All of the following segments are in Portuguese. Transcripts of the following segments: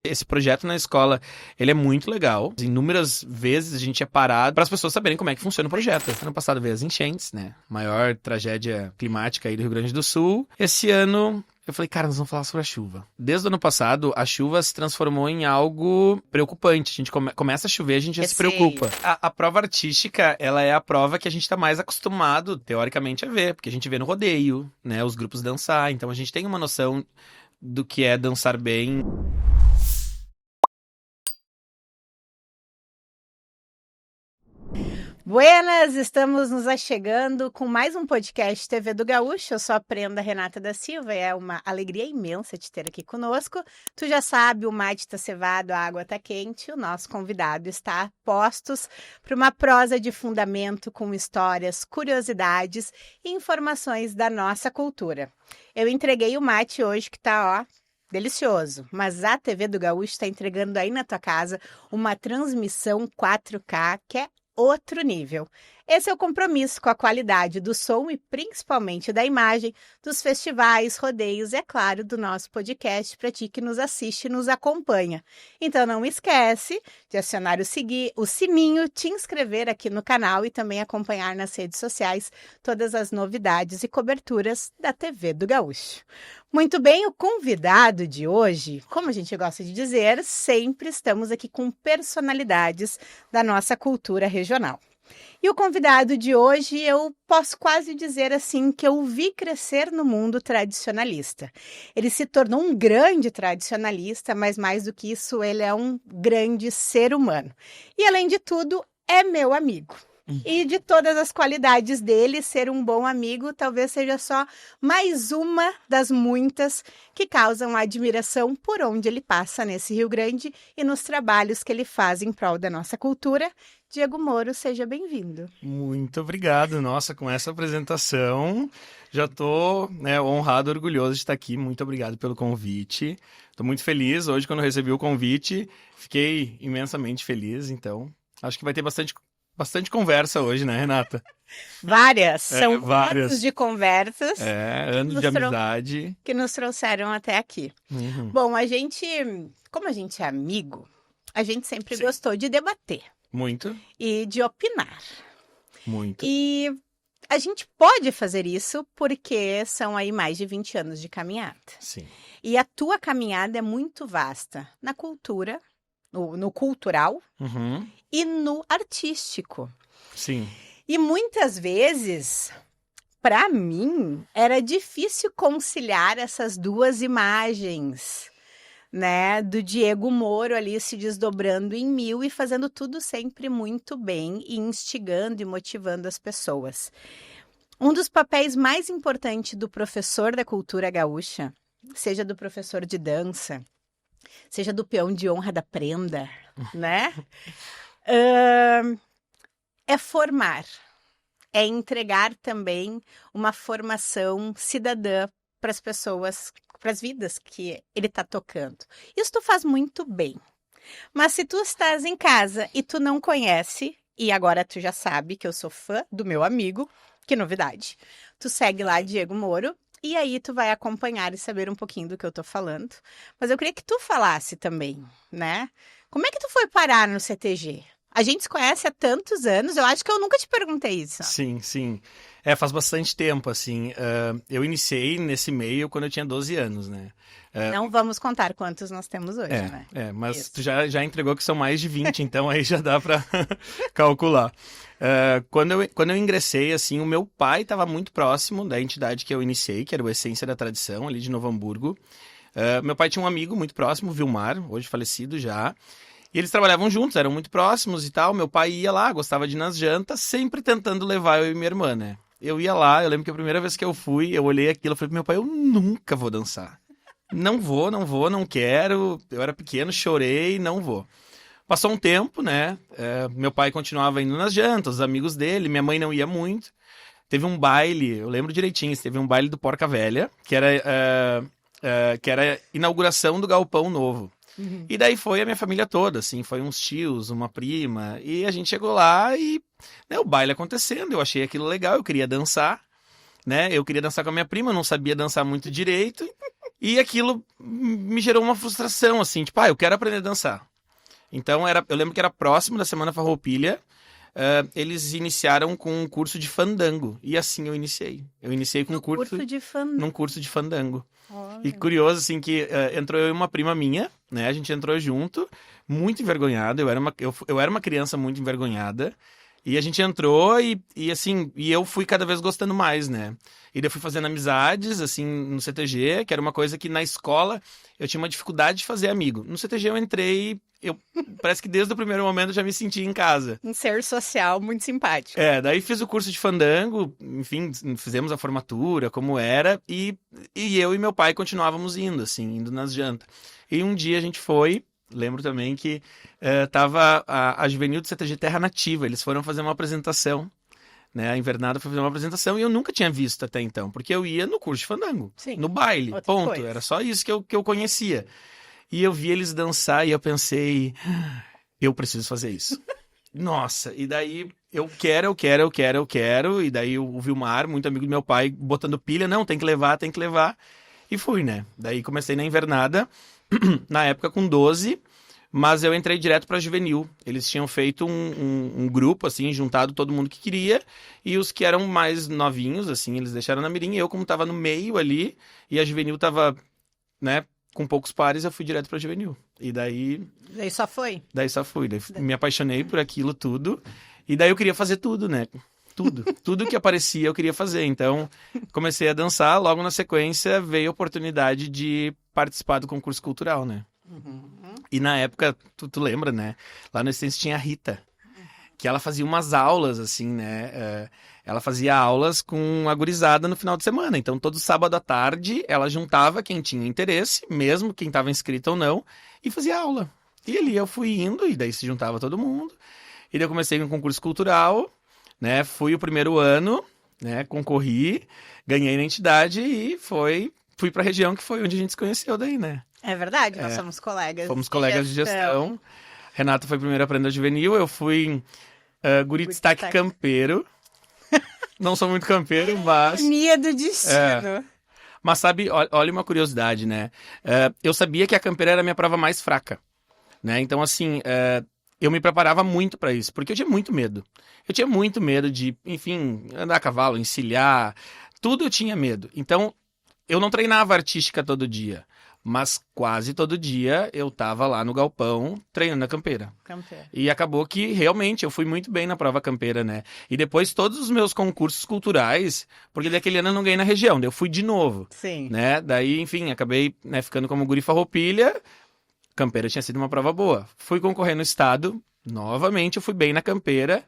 Esse projeto na escola, ele é muito legal. Inúmeras vezes a gente é parado para as pessoas saberem como é que funciona o projeto. Ano passado veio as enchentes, né? Maior tragédia climática aí do Rio Grande do Sul. Esse ano, eu falei, cara, nós vamos falar sobre a chuva. Desde o ano passado, a chuva se transformou em algo preocupante. A gente começa a chover, a gente já se preocupa. A prova artística, ela é a prova que a gente tá mais acostumado, teoricamente, a ver. Porque a gente vê no rodeio, né? Os grupos dançar. Então a gente tem uma noção do que é dançar bem. Buenas, estamos nos achegando com mais um podcast TV do Gaúcho. Eu sou a Prenda Renata da Silva e é uma alegria imensa te ter aqui conosco. Tu já sabe, o mate tá cevado, a água tá quente, o nosso convidado está a postos para uma prosa de fundamento com histórias, curiosidades e informações da nossa cultura. Eu entreguei o mate hoje que tá, delicioso, mas a TV do Gaúcho está entregando aí na tua casa uma transmissão 4K que é outro nível. Esse é o compromisso com a qualidade do som e principalmente da imagem dos festivais, rodeios e, é claro, do nosso podcast para ti que nos assiste e nos acompanha. Então não esquece de acionar o sininho, te inscrever aqui no canal e também acompanhar nas redes sociais todas as novidades e coberturas da TV do Gaúcho. Muito bem, o convidado de hoje, como a gente gosta de dizer, sempre estamos aqui com personalidades da nossa cultura regional. E o convidado de hoje, eu posso quase dizer assim que eu vi crescer no mundo tradicionalista. Ele se tornou um grande tradicionalista, mas mais do que isso, ele é um grande ser humano. E além de tudo, é meu amigo. E de todas as qualidades dele, ser um bom amigo talvez seja só mais uma das muitas que causam admiração por onde ele passa nesse Rio Grande e nos trabalhos que ele faz em prol da nossa cultura. Diego Moro, seja bem-vindo. Muito obrigado. Nossa, com essa apresentação, já estou honrado, orgulhoso de estar aqui. Muito obrigado pelo convite. Estou muito feliz. Hoje, quando eu recebi o convite, fiquei imensamente feliz. Então, acho que vai ter bastante conversa hoje, né, Renata? Várias. São várias. Anos de conversas. Anos de amizade. Que nos trouxeram até aqui. Uhum. Bom, como a gente é amigo, a gente sempre gostou de debater. Muito. E de opinar. Muito. E a gente pode fazer isso porque são aí mais de 20 anos de caminhada. Sim. E a tua caminhada é muito vasta na cultura, no cultural e no artístico. Sim. E muitas vezes, para mim, era difícil conciliar essas duas imagens, né, do Diego Moro ali se desdobrando em mil e fazendo tudo sempre muito bem e instigando e motivando as pessoas. Um dos papéis mais importantes do professor da cultura gaúcha, seja do professor de dança, seja do peão de honra da prenda, né, é formar, é entregar também uma formação cidadã para as pessoas, para as vidas que ele está tocando. Isso tu faz muito bem. Mas se tu estás em casa e tu não conhece, e agora tu já sabe que eu sou fã do meu amigo, que novidade. Tu segue lá Diego Moro e aí tu vai acompanhar e saber um pouquinho do que eu tô falando. Mas eu queria que tu falasse também, né? Como é que tu foi parar no CTG? A gente se conhece há tantos anos, eu acho que eu nunca te perguntei isso. Sim, sim. Faz bastante tempo, assim. Eu iniciei nesse meio quando eu tinha 12 anos, né? Não vamos contar quantos nós temos hoje, né? Mas Isso. tu já entregou que são mais de 20, então aí já dá pra calcular. Quando eu ingressei, assim, o meu pai estava muito próximo da entidade que eu iniciei, que era o Essência da Tradição, ali de Novo Hamburgo. Meu pai tinha um amigo muito próximo, Vilmar, hoje falecido já. E eles trabalhavam juntos, eram muito próximos e tal. Meu pai ia lá, gostava de ir nas jantas, sempre tentando levar eu e minha irmã, né? Eu ia lá, eu lembro que a primeira vez que eu fui, eu olhei aquilo e falei pro meu pai, eu nunca vou dançar. Não vou, não quero. Eu era pequeno, chorei, não vou. Passou um tempo, né? Meu pai continuava indo nas jantas, os amigos dele, minha mãe não ia muito. Teve um baile, eu lembro direitinho, teve um baile do Porca Velha, que era inauguração do Galpão Novo. E daí foi a minha família toda, assim, foi uns tios, uma prima, e a gente chegou lá e, né, o baile acontecendo, eu achei aquilo legal, eu queria dançar, né, eu queria dançar com a minha prima, não sabia dançar muito direito, E aquilo me gerou uma frustração, assim, tipo, eu quero aprender a dançar. Então, eu lembro que era próximo da Semana Farroupilha, eles iniciaram com um curso de fandango. E assim eu iniciei. Eu iniciei com num curso de fandango. Olha. E curioso, assim, que entrou eu e uma prima minha, né? A gente entrou junto, muito envergonhado. Eu era uma criança muito envergonhada. E a gente entrou assim, eu fui cada vez gostando mais, né? E daí eu fui fazendo amizades, assim, no CTG, que era uma coisa que na escola eu tinha uma dificuldade de fazer amigo. No CTG eu entrei, parece que desde o primeiro momento eu já me senti em casa. Um ser social muito simpático. Daí fiz o curso de fandango, enfim, fizemos a formatura, como era, e eu e meu pai continuávamos indo, assim, indo nas jantas. E um dia a gente foi, lembro também que tava a Juvenil do CTG Terra Nativa, eles foram fazer uma apresentação, né? A Invernada foi fazer uma apresentação e eu nunca tinha visto até então, porque eu ia no curso de fandango, Sim, no baile, ponto. coisa. Era só isso que eu conhecia. E eu vi eles dançar e eu pensei, eu preciso fazer isso. Nossa, e daí eu quero, e daí o Vilmar, muito amigo do meu pai, botando pilha, não, tem que levar, e fui, né? Daí comecei na Invernada, na época com 12, mas eu entrei direto pra Juvenil. Eles tinham feito um grupo, assim, juntado todo mundo que queria, e os que eram mais novinhos, assim, eles deixaram na mirim, e eu como tava no meio ali, e a Juvenil tava, né, com poucos pares, eu fui direto pra Juvenil. E daí... Daí só foi? Daí só fui. Daí me apaixonei por aquilo tudo. E daí eu queria fazer tudo, né? Tudo. Tudo que aparecia eu queria fazer. Então, comecei a dançar. Logo na sequência, veio a oportunidade de participar do concurso cultural, né? Uhum. E na época, tu lembra, né? Lá no Essência tinha a Rita. Que ela fazia umas aulas, assim, né? Ela fazia aulas com a gurizada no final de semana. Então, todo sábado à tarde, ela juntava quem tinha interesse, mesmo quem estava inscrito ou não, e fazia aula. E ali eu fui indo, e daí se juntava todo mundo. E daí eu comecei no concurso cultural, né? Fui o primeiro ano, né? Concorri, ganhei na entidade e fui pra região que foi onde a gente se conheceu daí, né? É verdade, nós somos colegas. Fomos colegas de gestão. Renata foi primeiro aprender juvenil, eu fui guri destaque campeiro. Não sou muito campeiro, mas... Ironia do destino. Mas sabe, olha uma curiosidade, né? Eu sabia que a campeira era a minha prova mais fraca, né? Então, assim, eu me preparava muito para isso, porque eu tinha muito medo. Eu tinha muito medo de, enfim, andar a cavalo, encilhar, tudo eu tinha medo. Então, eu não treinava artística todo dia, mas quase todo dia eu tava lá no galpão treinando a campeira. E acabou que realmente eu fui muito bem na prova campeira, né? E depois todos os meus concursos culturais, porque daquele ano eu não ganhei na região, daí eu fui de novo. Sim. Né? Daí, enfim, acabei, né, ficando como guri Farroupilha. Campeira tinha sido uma prova boa. Fui concorrer no estado, novamente eu fui bem na campeira,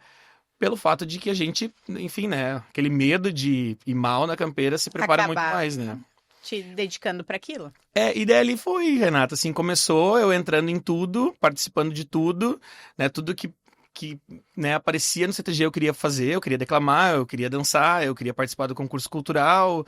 pelo fato de que a gente, enfim, né, aquele medo de ir mal na campeira se prepara muito mais, né? Te dedicando para aquilo. E daí ali foi, Renata, assim, começou eu entrando em tudo, participando de tudo, né, tudo que né, aparecia no CTG eu queria fazer, eu queria declamar, eu queria dançar, eu queria participar do concurso cultural.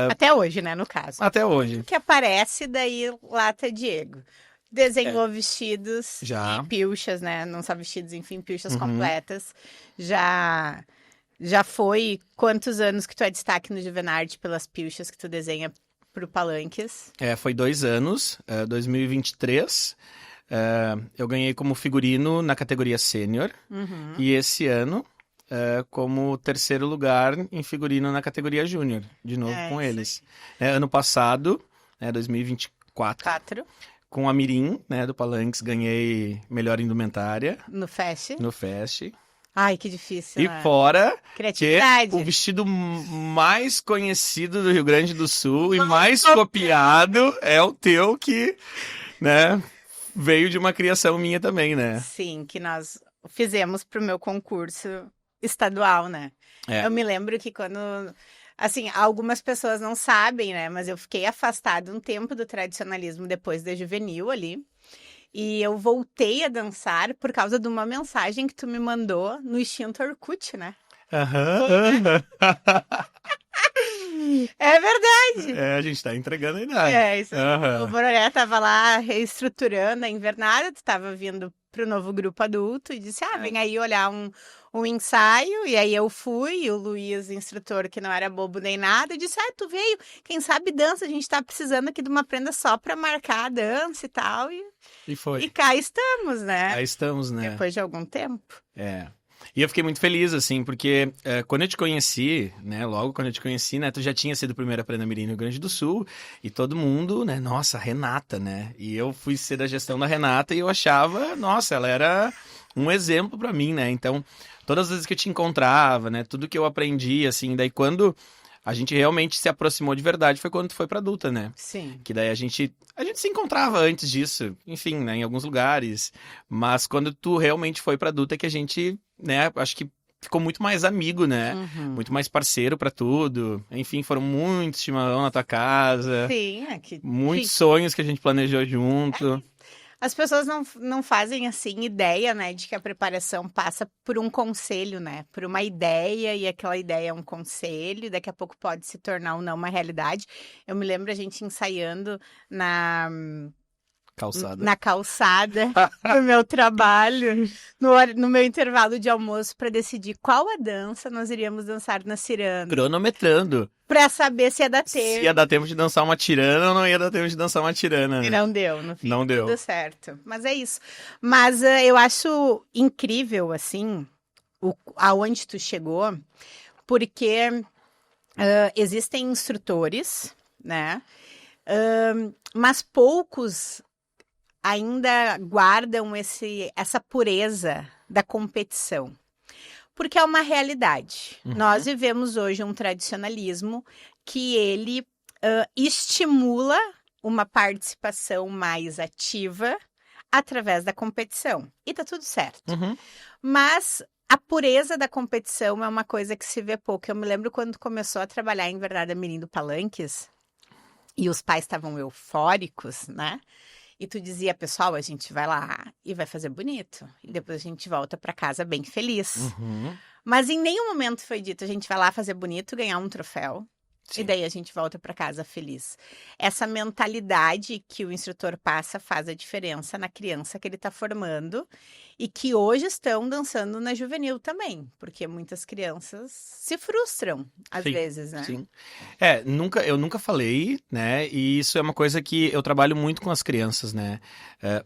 Até hoje, né, no caso. Até hoje. O que aparece, daí lá tá Diego. Desenhou vestidos Já. e pilchas, né, não só vestidos, enfim, pilchas completas. Já foi quantos anos que tu é destaque no Juvenarte pelas pilchas que tu desenha pro Palanques? Foi 2 anos, 2023. Eu ganhei como figurino na categoria sênior. E esse ano, como terceiro lugar em figurino na categoria júnior. De novo com eles. Ano passado, 2024. Com a Mirim, né, do Palanques, ganhei melhor indumentária. No Fest? No Fest. Ai, que difícil, E né? fora Criatividade. que o vestido mais conhecido do Rio Grande do Sul e mais copiado é o teu, que, né, veio de uma criação minha também, né? Sim, que nós fizemos pro meu concurso estadual, né? Eu me lembro que quando... Assim, algumas pessoas não sabem, né? Mas eu fiquei afastada um tempo do tradicionalismo depois da juvenil ali. E eu voltei a dançar por causa de uma mensagem que tu me mandou no extinto Orkut, né? É verdade! A gente tá entregando a idade. Isso. O Borolé tava lá reestruturando a invernada, tu tava vindo pro novo grupo adulto e disse, vem aí olhar um um ensaio, e aí eu fui, e o Luiz, instrutor, que não era bobo nem nada, disse, tu veio, quem sabe dança, a gente tá precisando aqui de uma prenda só pra marcar a dança e tal, E foi. e cá estamos, né? Aí estamos, né? Depois de algum tempo. E eu fiquei muito feliz, assim, porque quando eu te conheci, né, logo quando eu te conheci, né, tu já tinha sido primeira Prenda Mirim no Rio Grande do Sul, e todo mundo, né, nossa, Renata, né, e eu fui ser da gestão da Renata e eu achava, nossa, ela era um exemplo pra mim, né, então, todas as vezes que eu te encontrava, né, tudo que eu aprendi, assim, daí quando a gente realmente se aproximou de verdade foi quando tu foi pra adulta, né? Sim. Que daí a gente se encontrava antes disso, enfim, né, em alguns lugares, mas quando tu realmente foi pra adulta é que a gente, né, acho que ficou muito mais amigo, né? Muito mais parceiro pra tudo. Enfim, foram muitos chimarrão na tua casa. Sim, Muitos sonhos que a gente planejou junto. As pessoas não fazem, assim, ideia, né, de que a preparação passa por um conselho, né, por uma ideia, e aquela ideia é um conselho, e daqui a pouco pode se tornar ou não uma realidade. Eu me lembro a gente ensaiando na calçada do meu trabalho, no meu intervalo de almoço, para decidir qual a dança nós iríamos dançar na ciranda. Cronometrando. Pra saber se ia dar tempo. Se ia dar tempo de dançar uma tirana ou não ia dar tempo de dançar uma tirana. E não deu, no fim. Não deu. Tudo certo. Mas é isso. Mas eu acho incrível, assim, aonde tu chegou, porque existem instrutores, né? Mas poucos ainda guardam essa pureza da competição. Porque é uma realidade. Nós vivemos hoje um tradicionalismo que ele estimula uma participação mais ativa através da competição. E tá tudo certo. Mas a pureza da competição é uma coisa que se vê pouco. Eu me lembro quando começou a trabalhar em Verdade Mirim do Palanques e os pais estavam eufóricos, né? E tu dizia, pessoal, a gente vai lá e vai fazer bonito. E depois a gente volta para casa bem feliz. Mas em nenhum momento foi dito, a gente vai lá fazer bonito, ganhar um troféu. Sim. E daí a gente volta para casa feliz. Essa mentalidade que o instrutor passa faz a diferença na criança que ele está formando e que hoje estão dançando na juvenil também, porque muitas crianças se frustram às vezes, né? Sim. Eu nunca falei, né? E isso é uma coisa que eu trabalho muito com as crianças, né?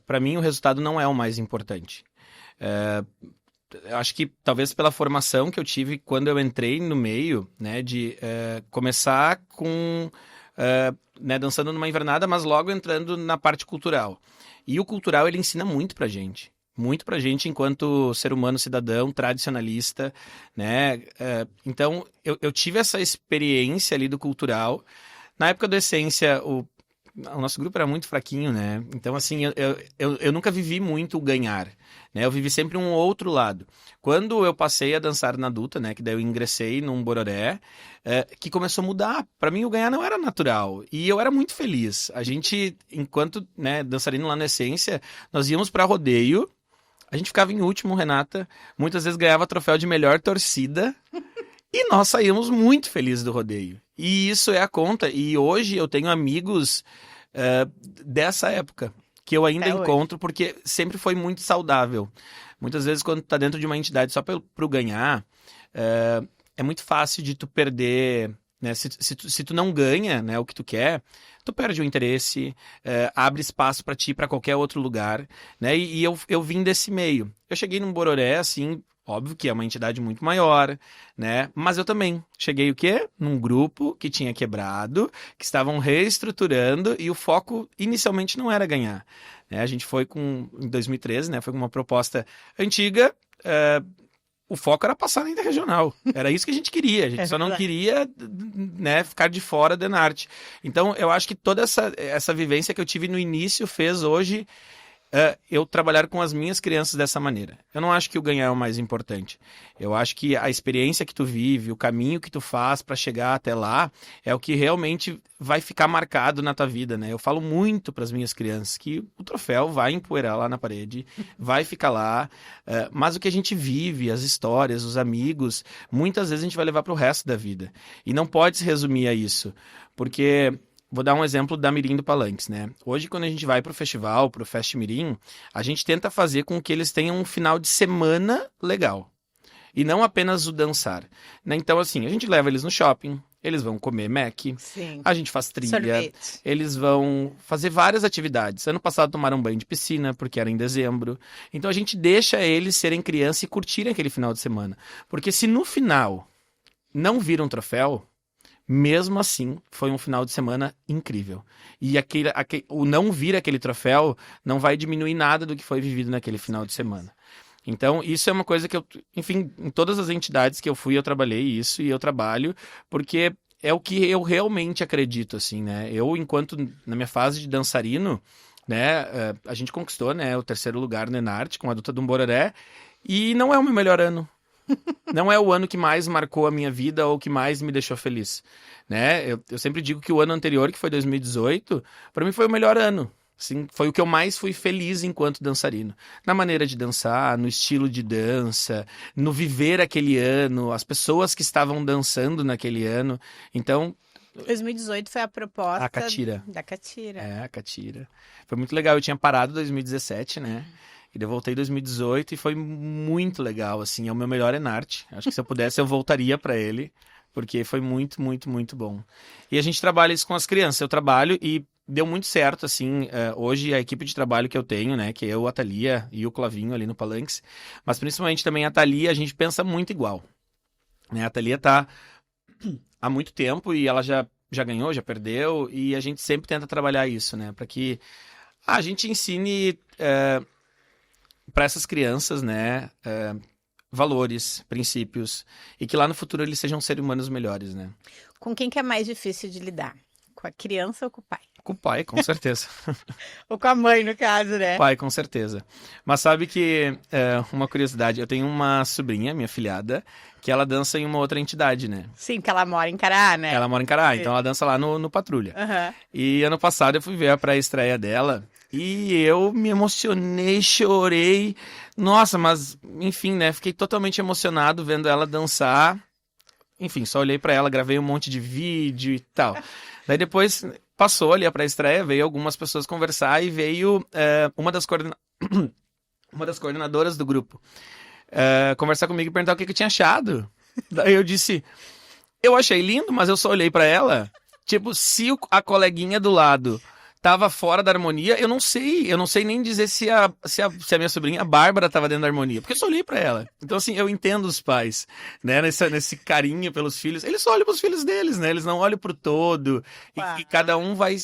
Para mim o resultado não é o mais importante. Eu acho que talvez pela formação que eu tive quando eu entrei no meio, né, de começar com né, dançando numa invernada, mas logo entrando na parte cultural. E o cultural ele ensina muito pra gente enquanto ser humano cidadão tradicionalista, né? Então eu tive essa experiência ali do cultural. Na época da Essência, o nosso grupo era muito fraquinho, né? Então, assim, eu nunca vivi muito o ganhar, né? Eu vivi sempre um outro lado. Quando eu passei a dançar na adulta, né? Que daí eu ingressei num bororé, que começou a mudar. Para mim, o ganhar não era natural. E eu era muito feliz. A gente, enquanto, né, dançarino lá na Essência, nós íamos para rodeio. A gente ficava em último, Renata. Muitas vezes ganhava troféu de melhor torcida. E nós saímos muito felizes do rodeio. E isso é a conta. E hoje eu tenho amigos dessa época que eu ainda encontro, porque sempre foi muito saudável. Muitas vezes, quando tu tá dentro de uma entidade só pro ganhar, é muito fácil de tu perder, né? Se tu não ganha, né, o que tu quer, tu perde o interesse, abre espaço para ti para qualquer outro lugar, né? E eu vim desse meio. Eu cheguei num bororé, assim, óbvio que é uma entidade muito maior, né? Mas eu também cheguei o quê? Num grupo que tinha quebrado, que estavam reestruturando e o foco inicialmente não era ganhar, né? A gente foi em 2013, né? Foi com uma proposta antiga, o foco era passar na interregional. Era isso que a gente queria. A gente só não queria, né, ficar de fora da arte. Então, eu acho que toda essa vivência que eu tive no início fez hoje eu trabalhar com as minhas crianças dessa maneira. Eu não acho que o ganhar é o mais importante. Eu acho que a experiência que tu vive, o caminho que tu faz para chegar até lá, é o que realmente vai ficar marcado na tua vida, né? Eu falo muito para as minhas crianças que o troféu vai empoeirar lá na parede, vai ficar lá, mas o que a gente vive, as histórias, os amigos, muitas vezes a gente vai levar para o resto da vida. E não pode se resumir a isso, porque... Vou dar um exemplo da Mirim do Palanques, né? Hoje, quando a gente vai pro festival, pro Fest Mirim, a gente tenta fazer com que eles tenham um final de semana legal. E não apenas o dançar. Né? Então, assim, a gente leva eles no shopping, eles vão comer Mac, Sim. a gente faz trilha, Sorvete. eles vão fazer várias atividades. Ano passado tomaram banho de piscina, porque era em dezembro. Então a gente deixa eles serem criança e curtirem aquele final de semana. Porque se no final não vir um troféu, mesmo assim, foi um final de semana incrível. E o não vir aquele troféu não vai diminuir nada do que foi vivido naquele final de semana. Então, isso é uma coisa que eu, enfim, em todas as entidades que eu fui, eu trabalhei isso e eu trabalho, porque é o que eu realmente acredito, assim, né? Eu, enquanto na minha fase de dançarino, né, a gente conquistou, né, o 3º lugar no Enarte com a Duta do Bororé, e não é o meu melhor ano. Não é o ano que mais marcou a minha vida ou que mais me deixou feliz, né? Eu sempre digo que o ano anterior, que foi 2018, para mim foi o melhor ano. Assim, foi o que eu mais fui feliz enquanto dançarino. Na maneira de dançar, no estilo de dança, no viver aquele ano, as pessoas que estavam dançando naquele ano. Então, 2018 foi a proposta a Catira. da Catira. É, a Catira. Foi muito legal. Eu tinha parado em 2017, né? E daí eu voltei em 2018 e foi muito legal, assim. É o meu melhor Enarte. Acho que se eu pudesse, eu voltaria para ele, porque foi muito, muito, muito bom. E a gente trabalha isso com as crianças. Eu trabalho e deu muito certo, assim. Hoje a equipe de trabalho que eu tenho, né? Que é eu, a Thalia e o Clavinho ali no Palanques. Mas principalmente também a Thalia, a gente pensa muito igual. Né? A Thalia tá há muito tempo e ela já ganhou, já perdeu. E a gente sempre tenta trabalhar isso, né? Para que a gente ensine para essas crianças, né? Valores, princípios. E que lá no futuro eles sejam seres humanos melhores, né? Com quem que é mais difícil de lidar? Com a criança ou com o pai? Com o pai, com certeza. Ou com a mãe, no caso, né? Pai, com certeza. Mas sabe que, uma curiosidade, eu tenho uma sobrinha, minha filhada, que ela dança em uma outra entidade, né? Sim, porque ela mora em Cará, né? Ela mora em Cará, então ela dança lá no Patrulha. Aham. E ano passado eu fui ver a pré-estreia dela e eu me emocionei, chorei. Nossa, mas enfim, né? Fiquei totalmente emocionado vendo ela dançar. Enfim, só olhei pra ela, gravei um monte de vídeo e tal. Daí depois passou ali a pré-estreia, veio algumas pessoas conversar e veio uma das coordenadoras do grupo conversar comigo e perguntar o que eu tinha achado. Daí eu disse, eu achei lindo, mas eu só olhei pra ela. Tipo, se a coleguinha do lado tava fora da harmonia, eu não sei nem dizer se a minha sobrinha, a Bárbara, tava dentro da harmonia, porque eu só olhei pra ela. Então, assim, eu entendo os pais, né, nesse carinho pelos filhos, eles só olham pros filhos deles, né, eles não olham pro todo, e cada um vai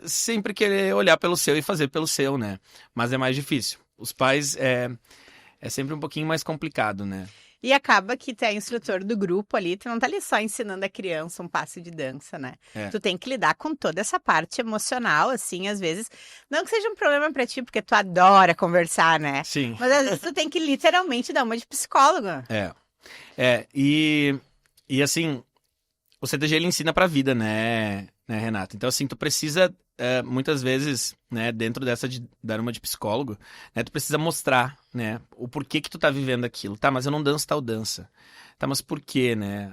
sempre querer olhar pelo seu e fazer pelo seu, né, mas é mais difícil. Os pais é sempre um pouquinho mais complicado, né. E acaba que tu é instrutor do grupo ali, tu não tá ali só ensinando a criança um passo de dança, né? Tu tem que lidar com toda essa parte emocional, assim, às vezes. Não que seja um problema pra ti, porque tu adora conversar, né? Sim. Mas às vezes tu tem que literalmente dar uma de psicóloga. E assim, o CTG ele ensina pra vida, né, Renata? Então, assim, tu precisa, muitas vezes, né, dentro dessa de dar uma de psicólogo, né, tu precisa mostrar, né, o porquê que tu tá vivendo aquilo. Tá, mas eu não danço tal dança. Tá, mas por quê, né?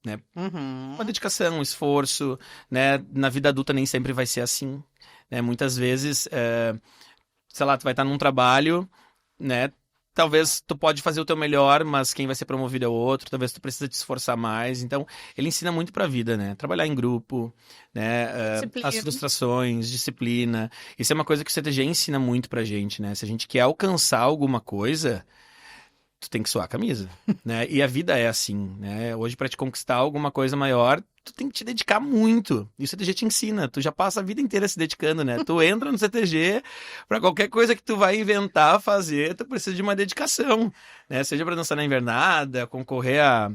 Né, uma dedicação, um esforço, né, na vida adulta nem sempre vai ser assim, né, muitas vezes, sei lá, tu vai estar num trabalho, né, talvez tu pode fazer o teu melhor, mas quem vai ser promovido é o outro. Talvez tu precisa te esforçar mais. Então, ele ensina muito pra vida, né? Trabalhar em grupo, né? As frustrações, disciplina. Isso é uma coisa que o CTG ensina muito pra gente, né? Se a gente quer alcançar alguma coisa, tu tem que suar a camisa, né? E a vida é assim, né? Hoje, pra te conquistar alguma coisa maior, tu tem que te dedicar muito. E o CTG te ensina. Tu já passa a vida inteira se dedicando, né? Tu entra no CTG, pra qualquer coisa que tu vai inventar, fazer, tu precisa de uma dedicação, né? Seja pra dançar na invernada, concorrer a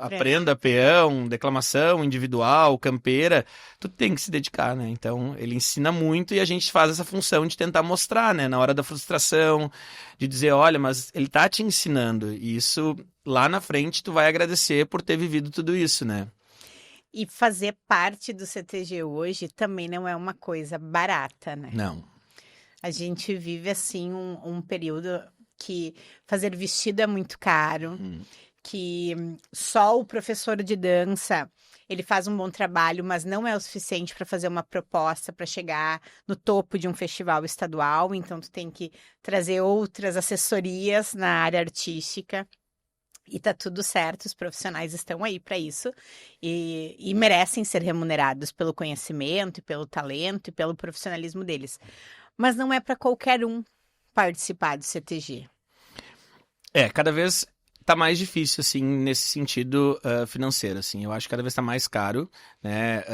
prenda, peão, declamação individual, campeira, tu tem que se dedicar, né? Então, ele ensina muito e a gente faz essa função de tentar mostrar, né? Na hora da frustração, de dizer, olha, mas ele tá te ensinando. E isso, lá na frente, tu vai agradecer por ter vivido tudo isso, né? E fazer parte do CTG hoje também não é uma coisa barata, né? Não. A gente vive, assim, um período que fazer vestido é muito caro, que só o professor de dança, ele faz um bom trabalho, mas não é o suficiente para fazer uma proposta para chegar no topo de um festival estadual, então tu tem que trazer outras assessorias na área artística. E tá tudo certo, os profissionais estão aí para isso e merecem ser remunerados pelo conhecimento, e pelo talento e pelo profissionalismo deles. Mas não é para qualquer um participar do CTG. Cada vez tá mais difícil, assim, nesse sentido financeiro, assim. Eu acho que cada vez tá mais caro, né?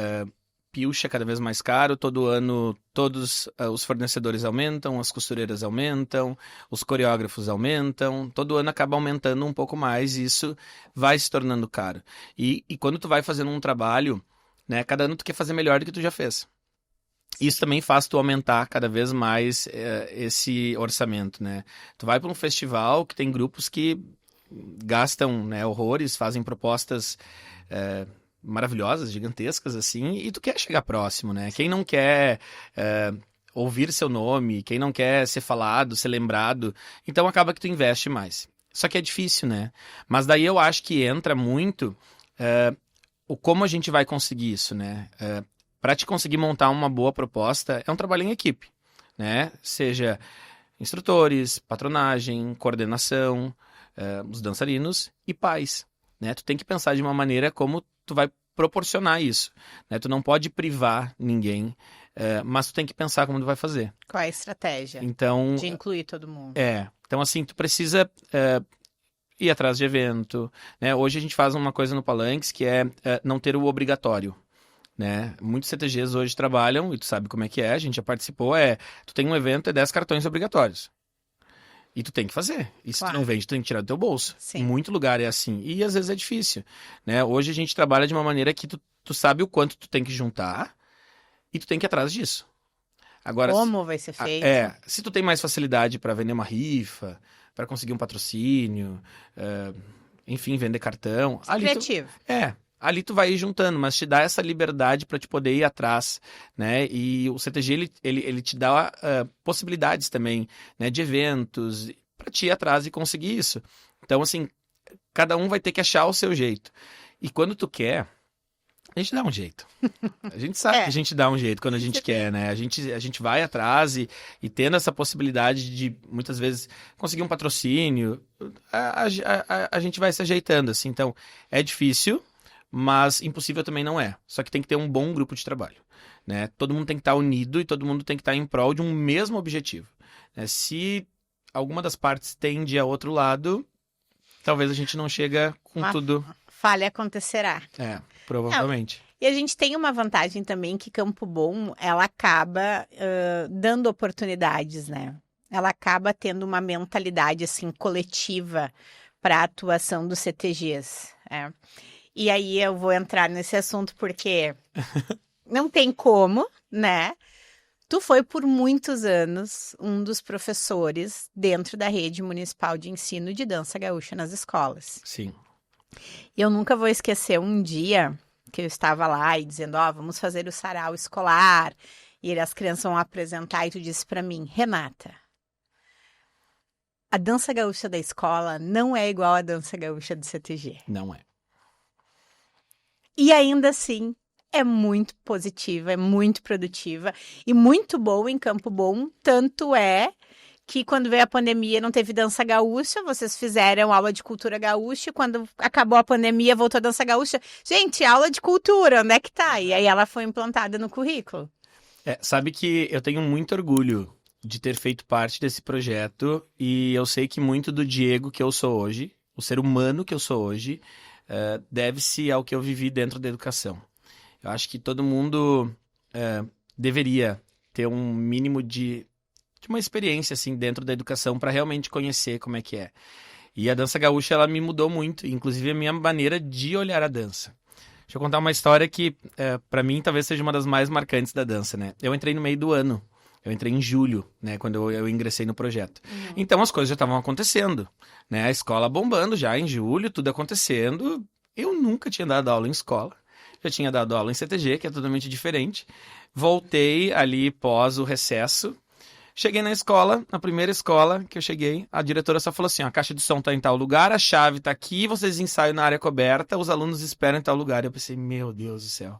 Pilcha é cada vez mais caro, todo ano todos os fornecedores aumentam, as costureiras aumentam, os coreógrafos aumentam, todo ano acaba aumentando um pouco mais e isso vai se tornando caro. E quando tu vai fazendo um trabalho, né, cada ano tu quer fazer melhor do que tu já fez. Isso também faz tu aumentar cada vez mais esse orçamento, né? Tu vai para um festival que tem grupos que gastam, né, horrores, fazem propostas maravilhosas, gigantescas, assim, e tu quer chegar próximo, né? Quem não quer ouvir seu nome, quem não quer ser falado, ser lembrado, então acaba que tu investe mais. Só que é difícil, né? Mas daí eu acho que entra muito o como a gente vai conseguir isso, né? Para te conseguir montar uma boa proposta, é um trabalho em equipe, né? Seja instrutores, patronagem, coordenação, os dançarinos e pais, né? Tu tem que pensar de uma maneira como tu vai proporcionar isso, né? Tu não pode privar ninguém, mas tu tem que pensar como tu vai fazer. Qual é a estratégia Então, de incluir todo mundo? Então assim, tu precisa ir atrás de evento, né? Hoje a gente faz uma coisa no Palanques que é não ter o obrigatório, né? Muitos CTGs hoje trabalham, e tu sabe como é que é, a gente já participou, tu tem um evento, 10 cartões obrigatórios. E tu tem que fazer. E se tu não vende, tu tem que tirar do teu bolso. Sim. Em muito lugar é assim. E às vezes é difícil, né? Hoje a gente trabalha de uma maneira que tu sabe o quanto tu tem que juntar e tu tem que ir atrás disso. Agora, como vai ser feito? Se tu tem mais facilidade para vender uma rifa, para conseguir um patrocínio, enfim, vender cartão. Criativo. Ali tu vai ir juntando, mas te dá essa liberdade para te poder ir atrás, né? E o CTG, ele te dá possibilidades também, né? De eventos, para te ir atrás e conseguir isso. Então, assim, cada um vai ter que achar o seu jeito. E quando tu quer, a gente dá um jeito. A gente sabe que a gente dá um jeito quando a gente quer, né? A gente vai atrás e tendo essa possibilidade de, muitas vezes, conseguir um patrocínio, a gente vai se ajeitando, assim. Então, é difícil, mas impossível também não é. Só que tem que ter um bom grupo de trabalho, né? Todo mundo tem que estar unido e todo mundo tem que estar em prol de um mesmo objetivo, né? Se alguma das partes tende a outro lado, talvez a gente não chega com tudo. Falha acontecerá. Provavelmente. E a gente tem uma vantagem também que Campo Bom, ela acaba dando oportunidades, né? Ela acaba tendo uma mentalidade, assim, coletiva para a atuação dos CTGs, E aí eu vou entrar nesse assunto porque não tem como, né? Tu foi por muitos anos um dos professores dentro da rede municipal de ensino de dança gaúcha nas escolas. Sim. E eu nunca vou esquecer um dia que eu estava lá e dizendo, vamos fazer o sarau escolar e as crianças vão apresentar e tu disse para mim, Renata, a dança gaúcha da escola não é igual à dança gaúcha do CTG. Não é. E ainda assim, é muito positiva, é muito produtiva e muito boa em Campo Bom. Tanto é que quando veio a pandemia não teve dança gaúcha, vocês fizeram aula de cultura gaúcha. Quando acabou a pandemia, voltou a dança gaúcha. Gente, aula de cultura, onde é que tá? E aí ela foi implantada no currículo. Sabe que eu tenho muito orgulho de ter feito parte desse projeto e eu sei que muito do Diego que eu sou hoje, o ser humano que eu sou hoje, deve-se ao que eu vivi dentro da educação. Eu acho que todo mundo deveria ter um mínimo de uma experiência assim dentro da educação para realmente conhecer como é que é. E a dança gaúcha ela me mudou muito, inclusive a minha maneira de olhar a dança. Deixa eu contar uma história que para mim talvez seja uma das mais marcantes da dança, né? Eu entrei no meio do ano. Eu entrei em julho, né, quando eu ingressei no projeto. Então as coisas já estavam acontecendo, né? A escola bombando já em julho, tudo acontecendo. Eu nunca tinha dado aula em escola. Já tinha dado aula em CTG, que é totalmente diferente. Voltei ali pós o recesso. Cheguei na escola, na primeira escola que eu cheguei, a diretora só falou assim, a caixa de som tá em tal lugar, a chave tá aqui, vocês ensaiam na área coberta, os alunos esperam em tal lugar. Eu pensei, meu Deus do céu.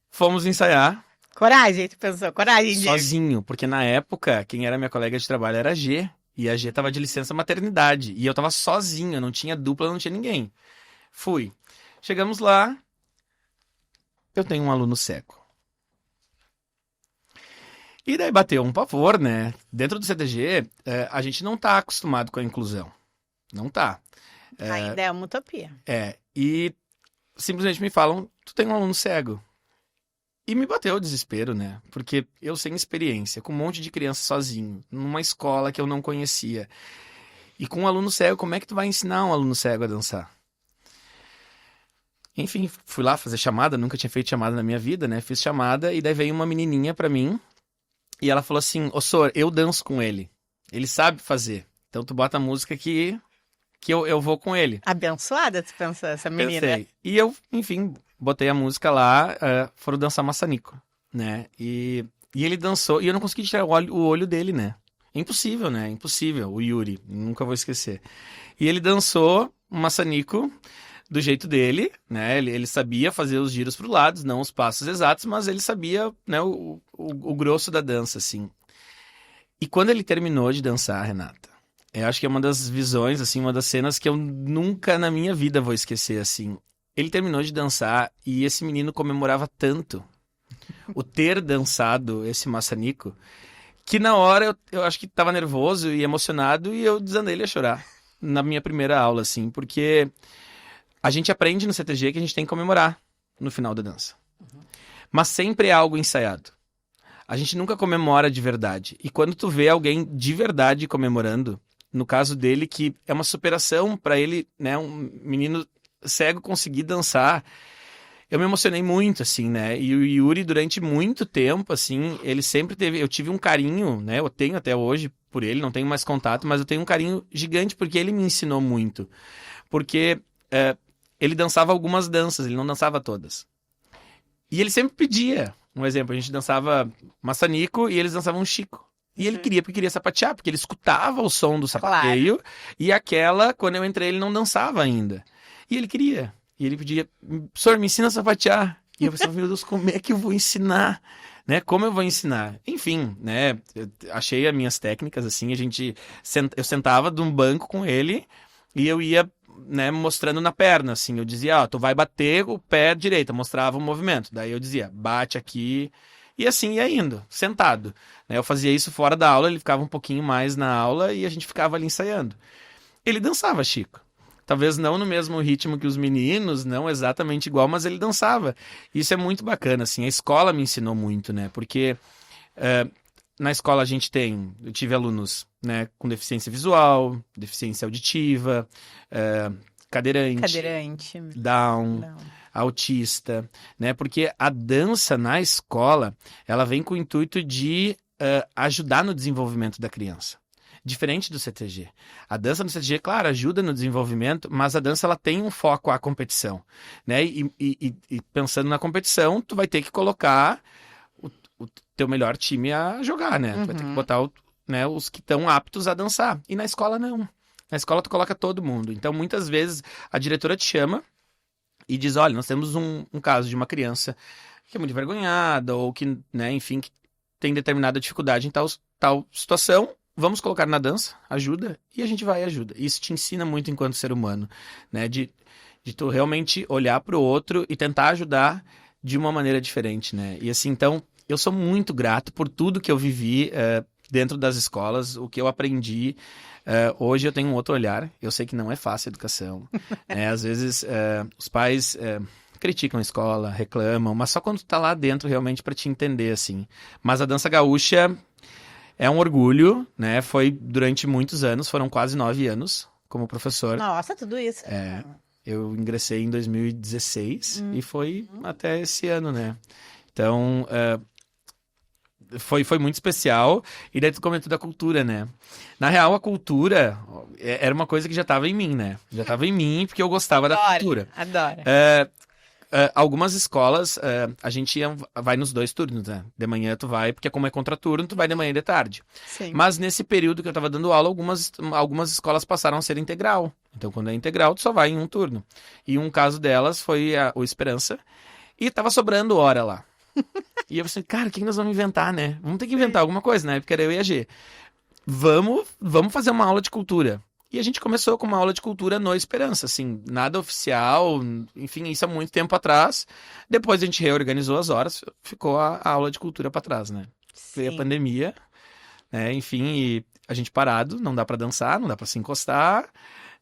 Fomos ensaiar. Coragem, tu pensou? Coragem, Diego. Sozinho, porque na época, quem era minha colega de trabalho era a G. E a G tava de licença maternidade. E eu tava sozinho, não tinha dupla, não tinha ninguém. Fui. Chegamos lá, eu tenho um aluno cego. E daí bateu um pavor, né? Dentro do CTG, a gente não tá acostumado com a inclusão. Não tá. Ainda é uma utopia. E simplesmente me falam, tu tem um aluno cego. E me bateu o desespero, né? Porque eu sem experiência, com um monte de criança sozinho, numa escola que eu não conhecia. E com um aluno cego, como é que tu vai ensinar um aluno cego a dançar? Enfim, fui lá fazer chamada, nunca tinha feito chamada na minha vida, né? Fiz chamada e daí veio uma menininha pra mim e ela falou assim, ô Sor, eu danço com ele. Ele sabe fazer. Então tu bota a música que eu vou com ele. Abençoada, tu pensou, essa menina. Pensei. E eu, enfim, botei a música lá, foram dançar maçanico, né? E ele dançou, e eu não consegui tirar o olho dele, né? Impossível, né? Impossível, o Yuri, nunca vou esquecer. E ele dançou maçanico do jeito dele, né? Ele sabia fazer os giros pro lado, não os passos exatos, mas ele sabia, né, o grosso da dança, assim. E quando ele terminou de dançar, Renata, eu acho que é uma das visões, assim, uma das cenas que eu nunca na minha vida vou esquecer, assim. Ele terminou de dançar e esse menino comemorava tanto o ter dançado esse maçanico, que na hora eu acho que tava nervoso e emocionado e eu desandei a chorar na minha primeira aula, assim, porque a gente aprende no CTG que a gente tem que comemorar no final da dança. Mas sempre é algo ensaiado. A gente nunca comemora de verdade. E quando tu vê alguém de verdade comemorando, no caso dele, que é uma superação para ele, né, um menino cego conseguir dançar, eu me emocionei muito, assim, né? E o Yuri, durante muito tempo, assim, ele sempre teve... Eu tive um carinho, né? Eu tenho até hoje por ele, não tenho mais contato, mas eu tenho um carinho gigante porque ele me ensinou muito. Porque ele dançava algumas danças, ele não dançava todas. E ele sempre pedia. Um exemplo, a gente dançava maçanico e eles dançavam Chico. E ele queria, porque queria sapatear, porque ele escutava o som do sapateio. Claro. E aquela, quando eu entrei, ele não dançava ainda. E ele queria. E ele pedia, professor, me ensina a sapatear. E eu pensava, meu Deus, como é que eu vou ensinar? Né? Como eu vou ensinar? Enfim, né? Eu achei as minhas técnicas, assim, eu sentava de um banco com ele e eu ia, né, mostrando na perna, assim. Eu dizia, tu vai bater o pé direito, mostrava o movimento. Daí eu dizia, bate aqui. E assim ia indo, sentado. Né? Eu fazia isso fora da aula, ele ficava um pouquinho mais na aula e a gente ficava ali ensaiando. Ele dançava, Chico. Talvez não no mesmo ritmo que os meninos, não exatamente igual, mas ele dançava. Isso é muito bacana, assim. A escola me ensinou muito, né? Porque na escola eu tive alunos, né, com deficiência visual, deficiência auditiva, cadeirante, Down, autista, né? Porque a dança na escola, ela vem com o intuito de ajudar no desenvolvimento da criança. Diferente do CTG. A dança no CTG, claro, ajuda no desenvolvimento, mas a dança ela tem um foco à competição, né? E pensando na competição, tu vai ter que colocar o teu melhor time a jogar, né? Tu vai ter que botar né, os que estão aptos a dançar. E na escola, não. Na escola, tu coloca todo mundo. Então, muitas vezes, a diretora te chama e diz, olha, nós temos um caso de uma criança que é muito envergonhada ou que, né, enfim, que tem determinada dificuldade em tal situação. Vamos colocar na dança, ajuda, e a gente vai e ajuda. Isso te ensina muito enquanto ser humano, né? De tu realmente olhar para o outro e tentar ajudar de uma maneira diferente, né? E assim, então, eu sou muito grato por tudo que eu vivi dentro das escolas, o que eu aprendi. Hoje eu tenho um outro olhar, eu sei que não é fácil a educação. Né? Às vezes os pais criticam a escola, reclamam, mas só quando tu tá lá dentro realmente para te entender, assim. Mas a dança gaúcha... É um orgulho, né? Foi durante muitos anos, foram quase 9 anos como professor. Nossa, tudo isso. Eu ingressei em 2016 e foi até esse ano, né? Então, foi muito especial. E daí tu comentou da cultura, né? Na real, a cultura era uma coisa que já estava em mim, né? Já estava em mim porque eu gostava da cultura. Adoro. Algumas escolas, a gente vai nos 2 turnos, né? De manhã tu vai, porque como é contraturno, tu vai de manhã e de tarde. Sim. Mas nesse período que eu tava dando aula, algumas escolas passaram a ser integral. Então, quando é integral, tu só vai em um turno. E um caso delas foi o Esperança, e tava sobrando hora lá. E eu falei, cara, o que nós vamos inventar, né? Vamos ter que inventar alguma coisa, né? Porque era eu e a G. vamos fazer uma aula de cultura. E a gente começou com uma aula de cultura no Esperança, assim, nada oficial, enfim, isso há muito tempo atrás. Depois a gente reorganizou as horas, ficou a aula de cultura para trás, né? Veio a Sim. pandemia, né? Enfim, e a gente parado, não dá para dançar, não dá para se encostar,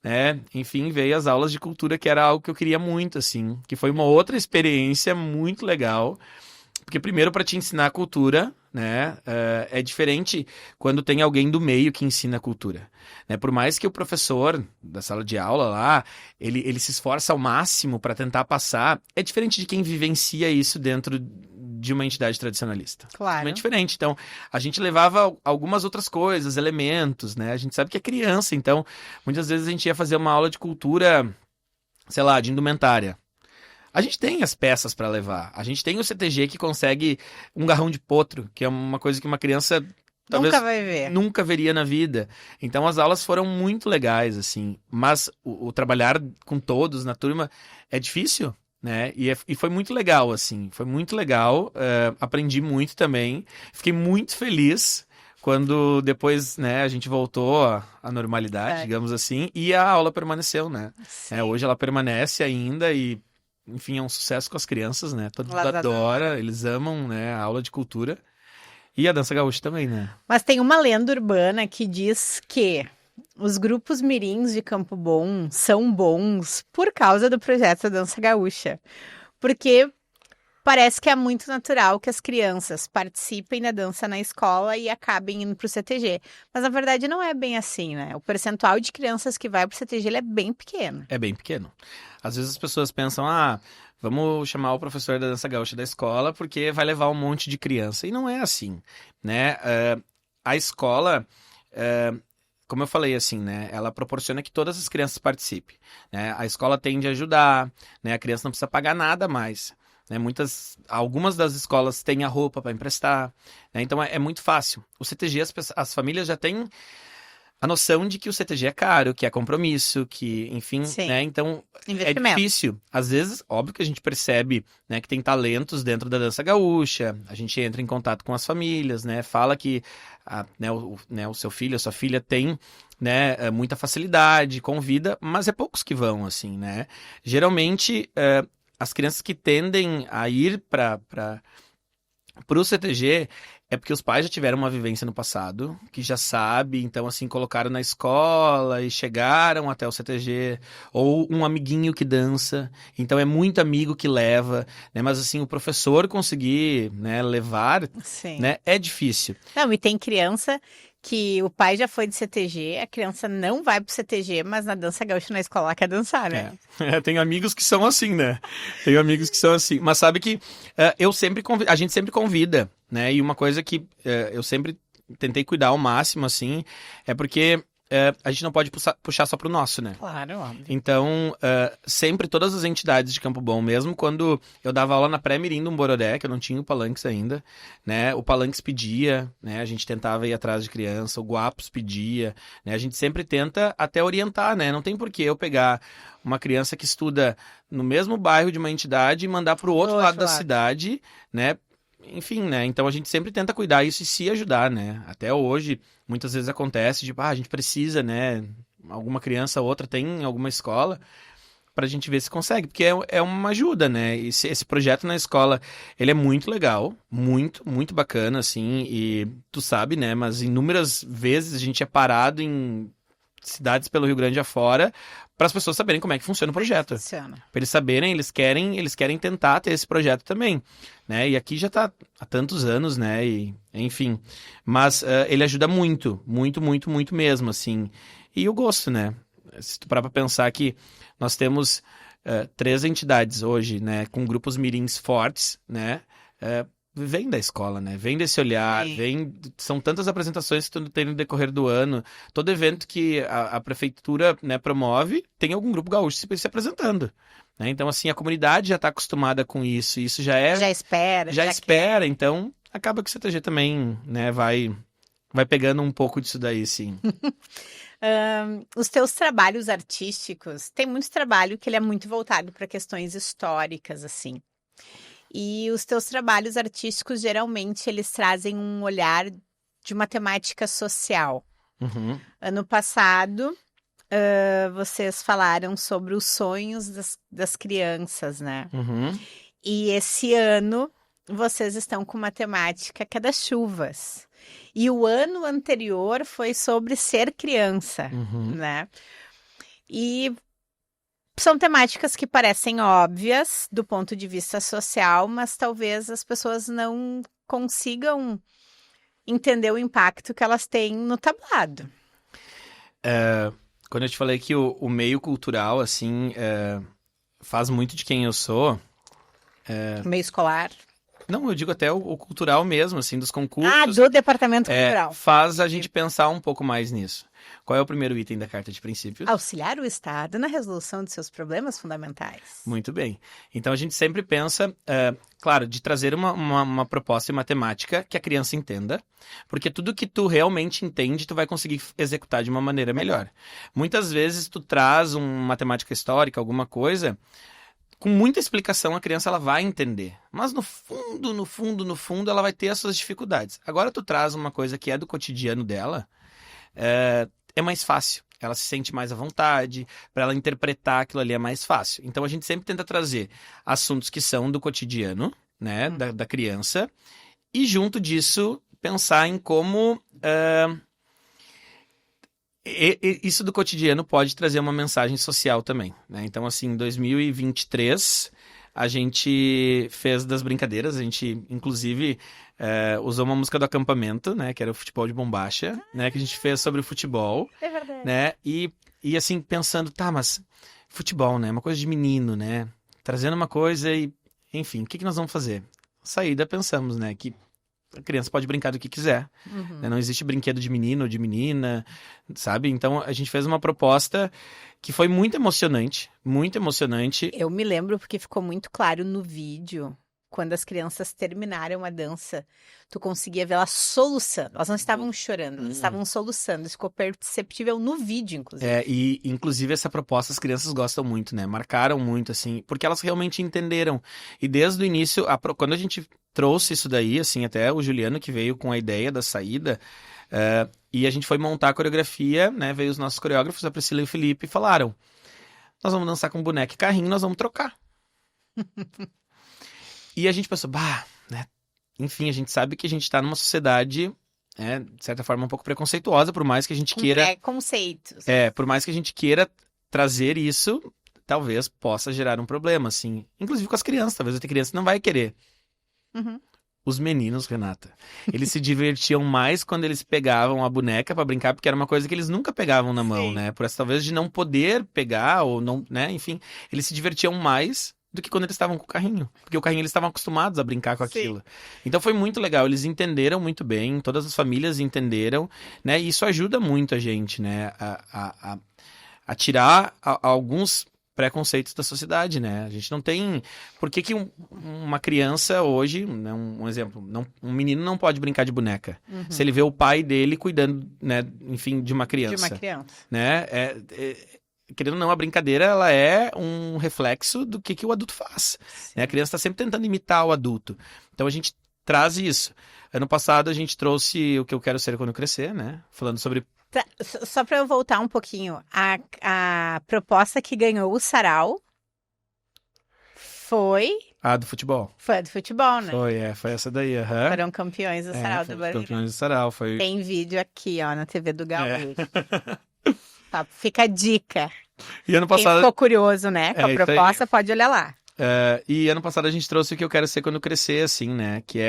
né? Enfim, veio as aulas de cultura, que era algo que eu queria muito, assim, que foi uma outra experiência muito legal. Porque primeiro para te ensinar a cultura, né, é diferente quando tem alguém do meio que ensina a cultura, né? Por mais que o professor da sala de aula lá, ele se esforça ao máximo para tentar passar, é diferente de quem vivencia isso dentro de uma entidade tradicionalista. Claro. É diferente. Então, a gente levava algumas outras coisas, elementos, né? A gente sabe que é criança, então muitas vezes a gente ia fazer uma aula de cultura, sei lá, de indumentária. A gente tem as peças para levar. A gente tem o CTG que consegue um garrão de potro, que é uma coisa que uma criança talvez Nunca vai ver. nunca veria na vida. Então as aulas foram muito legais, assim. Mas o trabalhar com todos na turma é difícil, né? E foi muito legal, assim. Foi muito legal. Aprendi muito também. Fiquei muito feliz quando depois, né, a gente voltou à normalidade, digamos assim, e a aula permaneceu, né? Sim. Hoje ela permanece ainda e enfim, é um sucesso com as crianças, né? Todo mundo Elas adora, eles amam, né, a aula de cultura. E a dança gaúcha também, né? Mas tem uma lenda urbana que diz que os grupos mirins de Campo Bom são bons por causa do projeto da Dança Gaúcha. Porque parece que é muito natural que as crianças participem da dança na escola e acabem indo para o CTG. Mas na verdade não é bem assim, né? O percentual de crianças que vai para o CTG ele é bem pequeno. É bem pequeno. Às vezes as pessoas pensam, vamos chamar o professor da dança gaúcha da escola porque vai levar um monte de criança. E não é assim, né? A escola, como eu falei, assim, né? Ela proporciona que todas as crianças participem, né? A escola tende a ajudar, né? A criança não precisa pagar nada mais. Né, algumas das escolas têm a roupa para emprestar, né, então é muito fácil. O CTG, as famílias já têm a noção de que o CTG é caro, que é compromisso, que, enfim, Sim. né, então é Investimento. difícil. Às vezes, óbvio que a gente percebe, né, que tem talentos dentro da dança gaúcha, a gente entra em contato com as famílias, né, fala que o seu filho, a sua filha tem, né, muita facilidade, convida, mas é poucos que vão, assim, né. Geralmente, as crianças que tendem a ir para o CTG é porque os pais já tiveram uma vivência no passado, que já sabe, então assim, colocaram na escola e chegaram até o CTG, ou um amiguinho que dança, então é muito amigo que leva, né? Mas assim, o professor conseguir, né, levar, Sim. né, é difícil. Não, e tem criança que o pai já foi de CTG, a criança não vai pro CTG, mas na dança gaúcha na escola ela quer dançar, né? Tem amigos que são assim, né? Tem amigos que são assim. Mas sabe que a gente sempre convida, né? E uma coisa que eu sempre tentei cuidar ao máximo, assim, é porque a gente não pode puxar só pro nosso, né? Claro, óbvio. Então, sempre todas as entidades de Campo Bom, mesmo quando eu dava aula na pré-mirim do Bororé, que eu não tinha o Palanques ainda, né? O Palanques pedia, né? A gente tentava ir atrás de criança, o Guapos pedia, né? A gente sempre tenta até orientar, né? Não tem por que eu pegar uma criança que estuda no mesmo bairro de uma entidade e mandar pro outro lado da cidade, né? Enfim, né? Então a gente sempre tenta cuidar isso e se ajudar, né? Até hoje, muitas vezes acontece, tipo, a gente precisa, né? Alguma criança ou outra tem em alguma escola pra gente ver se consegue, porque é uma ajuda, né? Esse projeto na escola, ele é muito legal, muito, muito bacana, assim, e tu sabe, né? Mas inúmeras vezes a gente é parado em cidades pelo Rio Grande afora para as pessoas saberem como é que funciona o projeto. Funciona. Para eles saberem, eles querem tentar ter esse projeto também, né? E aqui já está há tantos anos, né? E, enfim, mas ele ajuda muito, muito, muito, muito mesmo, assim. E eu gosto, né? Se tu parar para pensar que nós temos 3 entidades hoje, né? Com grupos mirins fortes, né? Vem da escola, né? Vem desse olhar, são tantas apresentações que tu tem no decorrer do ano. Todo evento que a prefeitura, né, promove, tem algum grupo gaúcho se apresentando. Né? Então, assim, a comunidade já está acostumada com isso. Isso já espera. Já espera, então acaba que o CTG também, né, vai pegando um pouco disso daí, sim. Os teus trabalhos artísticos, tem muito trabalho que ele é muito voltado para questões históricas, assim. E os teus trabalhos artísticos, geralmente, eles trazem um olhar de uma temática social. Uhum. Ano passado, vocês falaram sobre os sonhos das crianças, né? Uhum. E esse ano, vocês estão com uma temática que é das chuvas. E o ano anterior foi sobre ser criança, Uhum. né? E são temáticas que parecem óbvias do ponto de vista social, mas talvez as pessoas não consigam entender o impacto que elas têm no tablado. Quando eu te falei que o meio cultural, assim, faz muito de quem eu sou. Meio escolar. Não, eu digo até o cultural mesmo, assim, dos Ah, concursos. do departamento cultural. Faz a gente pensar um pouco mais nisso. Qual é o primeiro item da Carta de Princípios? Auxiliar o Estado na resolução de seus problemas fundamentais. Muito bem. Então a gente sempre pensa, claro, de trazer uma proposta em matemática que a criança entenda, porque tudo que tu realmente entende, tu vai conseguir executar de uma maneira melhor. Muitas vezes tu traz uma matemática histórica, alguma coisa, com muita explicação a criança ela vai entender, mas no fundo ela vai ter as suas dificuldades. Agora tu traz uma coisa que é do cotidiano dela, é mais fácil. Ela se sente mais à vontade, para ela interpretar aquilo ali é mais fácil. Então a gente sempre tenta trazer assuntos que são do cotidiano, né, da criança, e junto disso pensar em como isso do cotidiano pode trazer uma mensagem social também, né? Então, assim, em 2023, a gente fez das brincadeiras, a gente, inclusive, usou uma música do acampamento, né? Que era o futebol de bombacha, né? Que a gente fez sobre o futebol, É verdade. né? E assim, pensando, tá, mas futebol, né? Uma coisa de menino, né? Trazendo uma coisa e, enfim, o que nós vamos fazer? Saída, pensamos, né? Que a criança pode brincar do que quiser. Uhum. Né? Não existe brinquedo de menino ou de menina, sabe? Então a gente fez uma proposta que foi muito emocionante, muito emocionante. Eu me lembro porque ficou muito claro no vídeo, quando as crianças terminaram a dança, tu conseguia ver elas soluçando. Elas não estavam chorando, elas estavam soluçando. Isso ficou perceptível no vídeo, inclusive. E inclusive essa proposta as crianças gostam muito, né? Marcaram muito, assim, porque elas realmente entenderam. E desde o início, quando a gente trouxe isso daí, assim, até o Juliano que veio com a ideia da saída, e a gente foi montar a coreografia, né? Veio os nossos coreógrafos, a Priscila e o Felipe, e falaram: nós vamos dançar com boneca e carrinho, nós vamos trocar. E a gente pensou, né? Enfim, a gente sabe que a gente tá numa sociedade, de certa forma, um pouco preconceituosa, por mais que a gente queira. Conceitos. Por mais que a gente queira trazer isso, talvez possa gerar um problema, assim. Inclusive com as crianças, talvez vai ter criança que não vai querer. Uhum. Os meninos, Renata, eles se divertiam mais quando eles pegavam a boneca pra brincar, porque era uma coisa que eles nunca pegavam na mão, Sim. né? Por essa talvez de não poder pegar, ou não, né? Enfim, eles se divertiam mais do que quando eles estavam com o carrinho. Porque o carrinho eles estavam acostumados a brincar com Sim. aquilo. Então foi muito legal, eles entenderam muito bem, todas as famílias entenderam, né? E isso ajuda muito a gente, né? A tirar alguns preconceitos da sociedade, né? A gente não tem... Por que uma criança hoje, né, um exemplo, um menino não pode brincar de boneca? Uhum. Se ele vê o pai dele cuidando, né, enfim, de uma criança. De uma criança. Né? Querendo ou não, a brincadeira ela é um reflexo do que o adulto faz. Né? A criança está sempre tentando imitar o adulto. Então a gente traz isso. Ano passado a gente trouxe o que eu quero ser quando eu crescer, né? Falando sobre... Tá, só para eu voltar um pouquinho, a proposta que ganhou o Sarau foi... Ah, do futebol. Foi a do futebol, né? Foi essa daí, aham. Foram campeões do Sarau do Barreiro. Campeões do Sarau, foi... Tem vídeo aqui, ó, na TV do Gaúcho. Tá, fica a dica. E ano Quem passado... ficou curioso, né, com a isso aí. proposta, pode olhar lá. E ano passado a gente trouxe o que eu quero ser quando eu crescer, assim, né? Que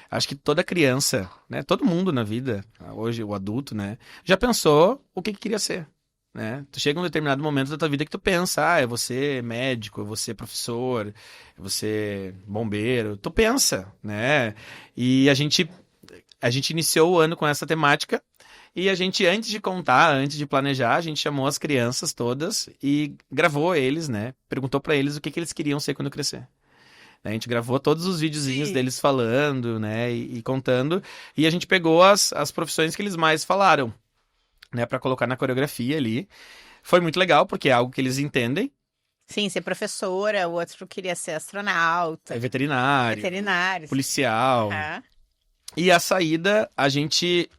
acho que toda criança, né? Todo mundo na vida, hoje o adulto, né? Já pensou o que queria ser, né? Tu chega um determinado momento da tua vida que tu pensa, é você médico, é você professor, é você bombeiro. Tu pensa, né? E a gente iniciou o ano com essa temática. E a gente, antes de contar, antes de planejar, a gente chamou as crianças todas e gravou eles, né? Perguntou pra eles o que eles queriam ser quando crescer. A gente gravou todos os videozinhos deles falando, né? E contando. E a gente pegou as profissões que eles mais falaram, né? Pra colocar na coreografia ali. Foi muito legal, porque é algo que eles entendem. Sim, ser professora, o outro queria ser astronauta. Veterinário. Policial. Uhum. E a saída, a gente...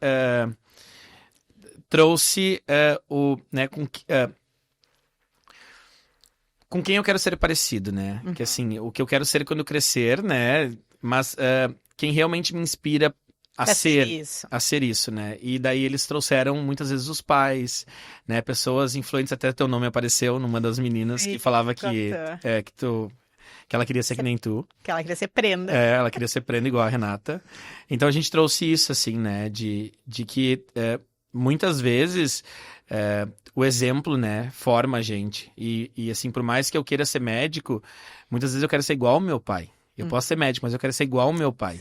trouxe né, com quem eu quero ser parecido, né? Que assim, o que eu quero ser quando eu crescer, né? Mas quem realmente me inspira a ser isso, né? E daí eles trouxeram muitas vezes os pais, né? Pessoas influentes, até teu nome apareceu numa das meninas que falava que ela queria ser que nem tu. Que ela queria ser prenda. Ela queria ser prenda igual a Renata. Então a gente trouxe isso, assim, né? De que muitas vezes o exemplo, né, forma a gente. E assim, por mais que eu queira ser médico, muitas vezes eu quero ser igual ao meu pai. Eu posso ser médico, mas eu quero ser igual ao meu pai.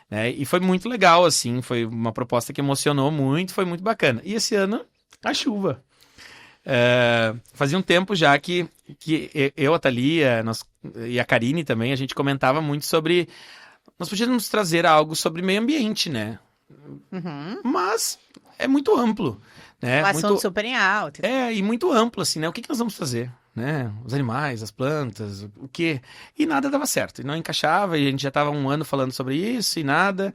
Né? E foi muito legal, assim, foi uma proposta que emocionou muito, foi muito bacana. E esse ano, a chuva. Fazia um tempo já que eu, a Thalia, e a Karine também, a gente comentava muito sobre... Nós podíamos trazer algo sobre meio ambiente, né? Mas é muito amplo. Né? Um assunto super em alto. E muito amplo, assim, né? O que nós vamos fazer? Né? Os animais, as plantas, o quê? E nada dava certo, e não encaixava, e a gente já estava 1 ano falando sobre isso, e nada.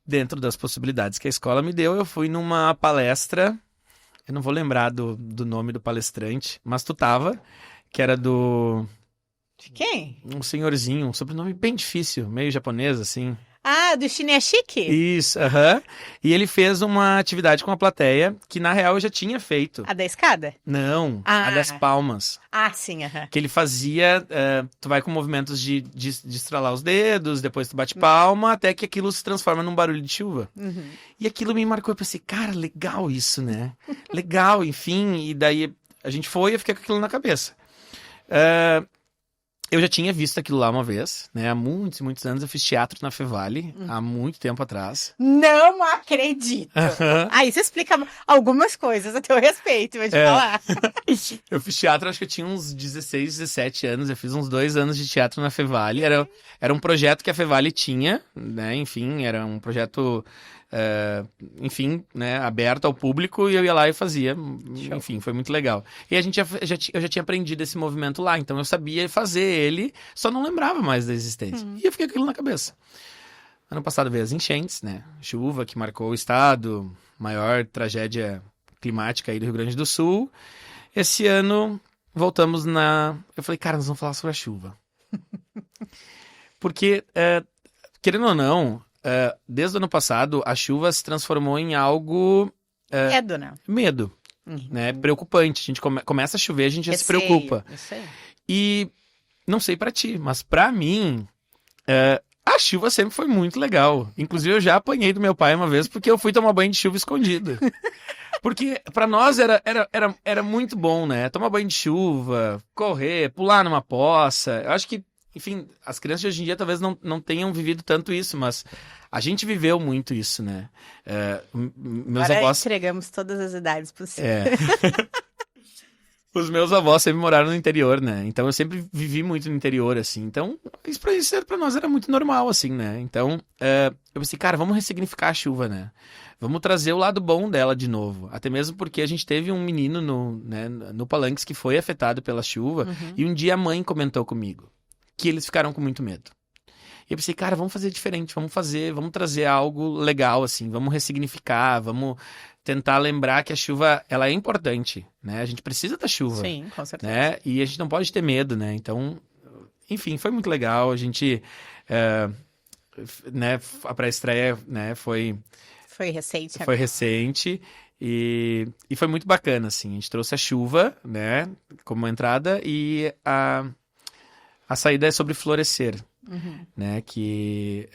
Dentro das possibilidades que a escola me deu, eu fui numa palestra, eu não vou lembrar do nome do palestrante, mas tu tava, que era do... De quem? Um senhorzinho, um sobrenome bem difícil, meio japonês, assim. Ah, do Shinyashiki? Isso, E ele fez uma atividade com a plateia que, na real, eu já tinha feito. A da escada? Não, a das palmas. Ah, sim, Que ele fazia, tu vai com movimentos de estralar os dedos, depois tu bate palma, até que aquilo se transforma num barulho de chuva. E aquilo me marcou, eu pensei, cara, legal isso, né? Legal, enfim, e daí a gente foi e eu fiquei com aquilo na cabeça. Eu já tinha visto aquilo lá uma vez, né? Há muitos e muitos anos eu fiz teatro na Fevale, há muito tempo atrás. Não acredito! Aí você explica algumas coisas a teu respeito, vou te falar. Eu fiz teatro, acho que eu tinha uns 16, 17 anos, eu fiz uns 2 anos de teatro na Fevale. Era um projeto que a Fevale tinha, né? Enfim, era um projeto... enfim, né, aberto ao público, e eu ia lá e fazia. Show. Enfim, foi muito legal. E eu já tinha aprendido esse movimento lá, então eu sabia fazer ele, só não lembrava mais da existência. E eu fiquei com aquilo na cabeça. Ano passado veio as enchentes, né? Chuva que marcou o estado, maior tragédia climática aí do Rio Grande do Sul. Esse ano voltamos eu falei, cara, nós vamos falar sobre a chuva. Porque, querendo ou não, desde o ano passado, a chuva se transformou em algo... Medo, né? Medo, né? Preocupante. A gente começa a chover, a gente já se preocupa. E não sei pra ti, mas pra mim, a chuva sempre foi muito legal. Inclusive, eu já apanhei do meu pai uma vez porque eu fui tomar banho de chuva escondido. Porque pra nós era muito bom, né? Tomar banho de chuva, correr, pular numa poça. Eu acho que, enfim, as crianças de hoje em dia talvez não tenham vivido tanto isso, mas a gente viveu muito isso, né? Meus Agora avós... entregamos todas as idades possíveis. Os meus avós sempre moraram no interior, né? Então eu sempre vivi muito no interior, assim. Então, isso pra nós era muito normal, assim, né? Então, eu pensei, cara, vamos ressignificar a chuva, né? Vamos trazer o lado bom dela de novo. Até mesmo porque a gente teve um menino no Palanques que foi afetado pela chuva. E um dia a mãe comentou comigo que eles ficaram com muito medo. E eu pensei, cara, vamos fazer diferente, vamos trazer algo legal, assim, vamos ressignificar, vamos tentar lembrar que a chuva, ela é importante, né? A gente precisa da chuva. Sim, com certeza. Né? E a gente não pode ter medo, né? Então, enfim, foi muito legal. A gente, né, a pré-estreia, né, foi recente. Foi recente. E foi muito bacana, assim. A gente trouxe a chuva, né, como entrada, e a saída é sobre florescer. Né, que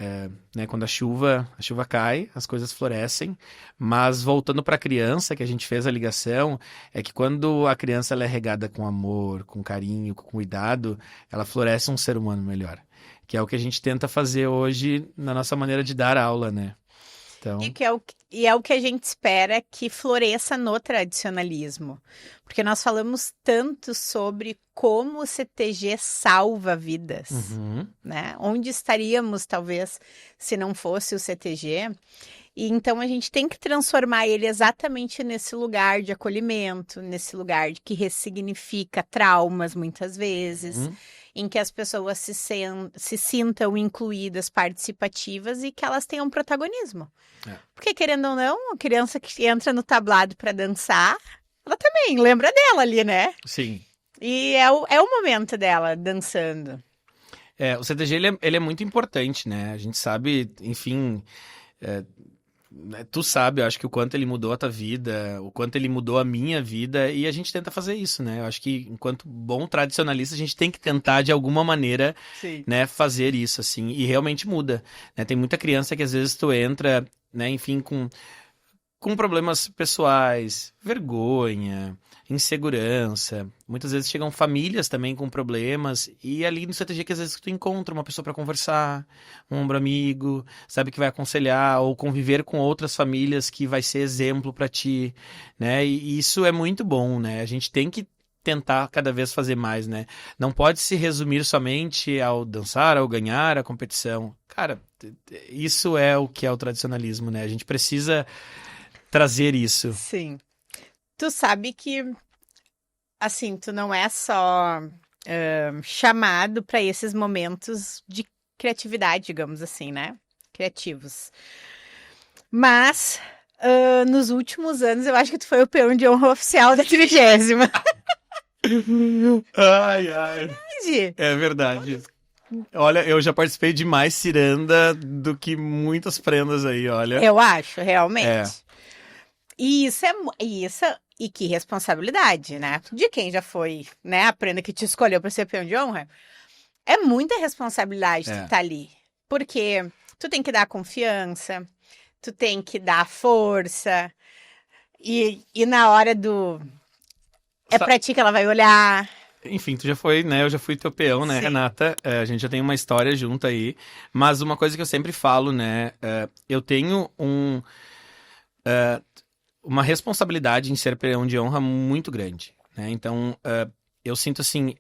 né, quando a chuva cai, as coisas florescem, mas voltando para a criança, que a gente fez a ligação, é que quando a criança ela é regada com amor, com carinho, com cuidado, ela floresce um ser humano melhor, que é o que a gente tenta fazer hoje na nossa maneira de dar aula, né? Então... E é o que a gente espera que floresça no tradicionalismo. Porque nós falamos tanto sobre como o CTG salva vidas, né? Onde estaríamos, talvez, se não fosse o CTG? E então a gente tem que transformar ele exatamente nesse lugar de acolhimento, nesse lugar que ressignifica traumas, muitas vezes. em que as pessoas se sintam incluídas, participativas e que elas tenham protagonismo. Porque, querendo ou não, a criança que entra no tablado para dançar, ela também lembra dela ali, né? Sim. E é o momento dela dançando. O CTG, ele é muito importante, né? A gente sabe, enfim... Tu sabe, eu acho que o quanto ele mudou a tua vida, o quanto ele mudou a minha vida, e a gente tenta fazer isso, né? Eu acho que, enquanto bom tradicionalista, a gente tem que tentar, de alguma maneira, né, fazer isso, assim, e realmente muda, né? Tem muita criança que, às vezes, tu entra, né, enfim, com problemas pessoais, vergonha, insegurança. Muitas vezes chegam famílias também com problemas, e ali no CTG que às vezes tu encontra uma pessoa para conversar, um ombro amigo, sabe, que vai aconselhar, ou conviver com outras famílias que vai ser exemplo para ti, né? E isso é muito bom, né? A gente tem que tentar cada vez fazer mais, né? Não pode se resumir somente ao dançar, ao ganhar a competição. Cara, isso é o que é o tradicionalismo, né? A gente precisa trazer isso. Sim. Tu sabe que, assim, tu não é só chamado para esses momentos de criatividade, digamos assim, né? Criativos. Mas, nos últimos anos, eu acho que tu foi o peão de honra oficial da 30ª. Ai, ai. É verdade. Olha, eu já participei de mais ciranda do que muitas prendas aí, olha. Eu acho, realmente. E que responsabilidade, né? De quem já foi, né? A prenda que te escolheu para ser peão de honra. É muita responsabilidade tu tá ali. Porque tu tem que dar confiança, tu tem que dar força. E na hora do... É pra ti que ela vai olhar. Enfim, tu já foi, né? Eu já fui teu peão, né, Sim. Renata? A gente já tem uma história junto aí. Mas uma coisa que eu sempre falo, né? Eu tenho uma responsabilidade em ser peão de honra muito grande, né? Então, eu sinto assim,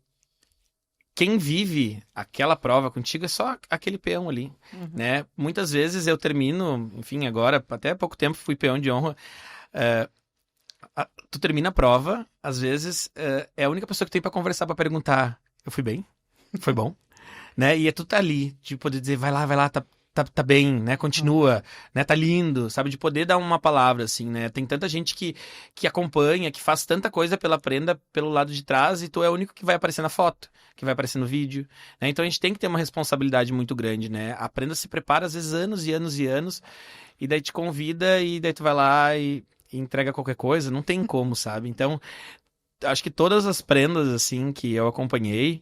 quem vive aquela prova contigo é só aquele peão ali, né? Muitas vezes eu termino, enfim, agora, até há pouco tempo fui peão de honra, tu termina a prova, às vezes é a única pessoa que tem pra conversar, pra perguntar, eu fui bem? Foi bom? Né? E é tu tá ali, de poder dizer, vai lá, tá bem, né? Continua, né? Tá lindo, sabe? De poder dar uma palavra, assim, né? Tem tanta gente que acompanha, que faz tanta coisa pela prenda pelo lado de trás e tu é o único que vai aparecer na foto, que vai aparecer no vídeo, né? Então a gente tem que ter uma responsabilidade muito grande, né? A prenda se prepara, às vezes, anos e anos e anos, e daí te convida e daí tu vai lá e entrega qualquer coisa, não tem como, sabe? Então, acho que todas as prendas, assim, que eu acompanhei,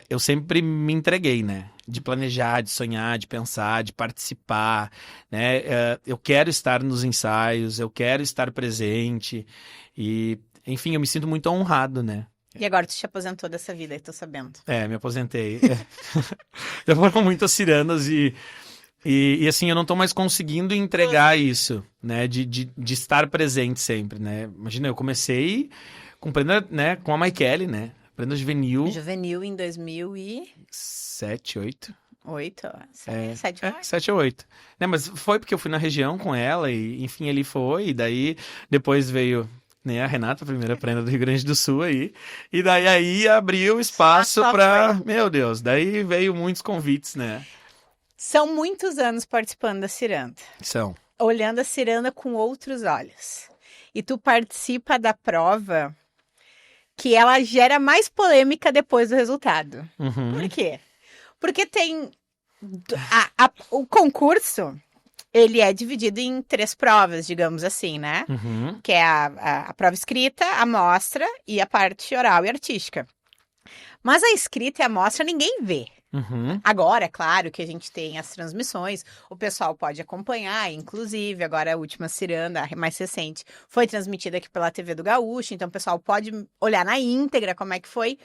eu sempre me entreguei, né? De planejar, de sonhar, de pensar, de participar, né? Eu quero estar nos ensaios, eu quero estar presente e, enfim, eu me sinto muito honrado, né? E agora tu te aposentou dessa vida, eu tô sabendo. Me aposentei. Já foram muitas cirandas e assim, eu não tô mais conseguindo entregar isso, né? De estar presente sempre, né? Imagina, eu comecei com prenda, né? Com a Maikele, né? Prenda juvenil. Juvenil em 2007, 8. 7 ou 8. Né, mas foi porque eu fui na região com ela e, enfim, ele foi. E daí, depois veio, né, a Renata, a primeira prenda do Rio Grande do Sul aí. E daí aí abriu espaço pra... Meu Deus, daí veio muitos convites, né? São muitos anos participando da ciranda. São. Olhando a ciranda com outros olhos. E tu participa da prova que ela gera mais polêmica depois do resultado. Por quê? Porque tem... o concurso, ele é dividido em 3 provas, digamos assim, né? Que é a prova escrita, a mostra e a parte oral e artística. Mas a escrita e a mostra ninguém vê. Agora, é claro que a gente tem as transmissões, o pessoal pode acompanhar, inclusive, agora a última ciranda, a mais recente, foi transmitida aqui pela TV do Gaúcho, então o pessoal pode olhar na íntegra como é que foi.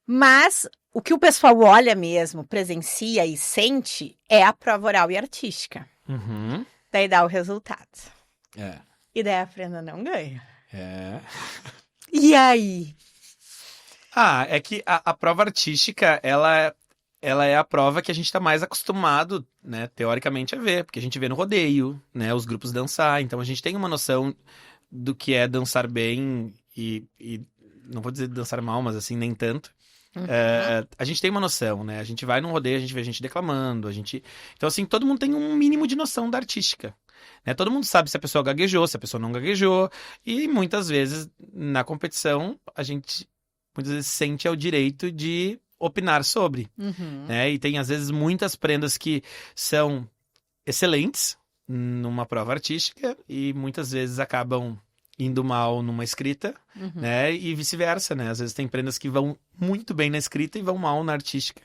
Mas o que o pessoal olha mesmo, presencia e sente é a prova oral e artística. Daí dá o resultado. E daí a prenda não ganha. E aí? É que a prova artística, ela é a prova que a gente está mais acostumado, né, teoricamente, a ver, porque a gente vê no rodeio, né, os grupos dançar, então a gente tem uma noção do que é dançar bem e não vou dizer dançar mal, mas assim, nem tanto, A gente tem uma noção, né? A gente vai num rodeio, a gente vê gente declamando, Então, assim, todo mundo tem um mínimo de noção da artística. Né? Todo mundo sabe se a pessoa gaguejou, se a pessoa não gaguejou. E muitas vezes, na competição, a gente muitas vezes sente o direito de opinar sobre. Né? E tem, às vezes, muitas prendas que são excelentes numa prova artística e muitas vezes acabam indo mal numa escrita, né? E vice-versa, né? Às vezes tem prendas que vão muito bem na escrita e vão mal na artística.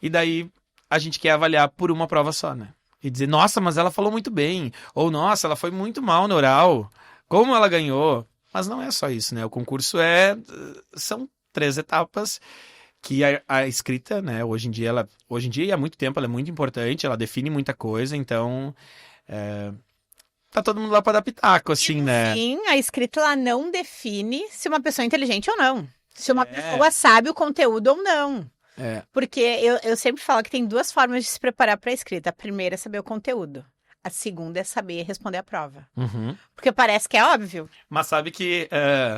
E daí a gente quer avaliar por uma prova só, né? E dizer, nossa, mas ela falou muito bem. Ou, nossa, ela foi muito mal no oral. Como ela ganhou? Mas não é só isso, né? O concurso são 3 etapas que a escrita, né? Hoje em dia e há muito tempo, ela é muito importante, ela define muita coisa, então tá todo mundo lá para dar pitaco, assim, né? Sim, a escrita ela não define se uma pessoa é inteligente ou não. Se uma pessoa sabe o conteúdo ou não. Porque eu sempre falo que tem 2 formas de se preparar para a escrita. A primeira é saber o conteúdo. A segunda é saber responder a prova. Porque parece que é óbvio. Mas sabe que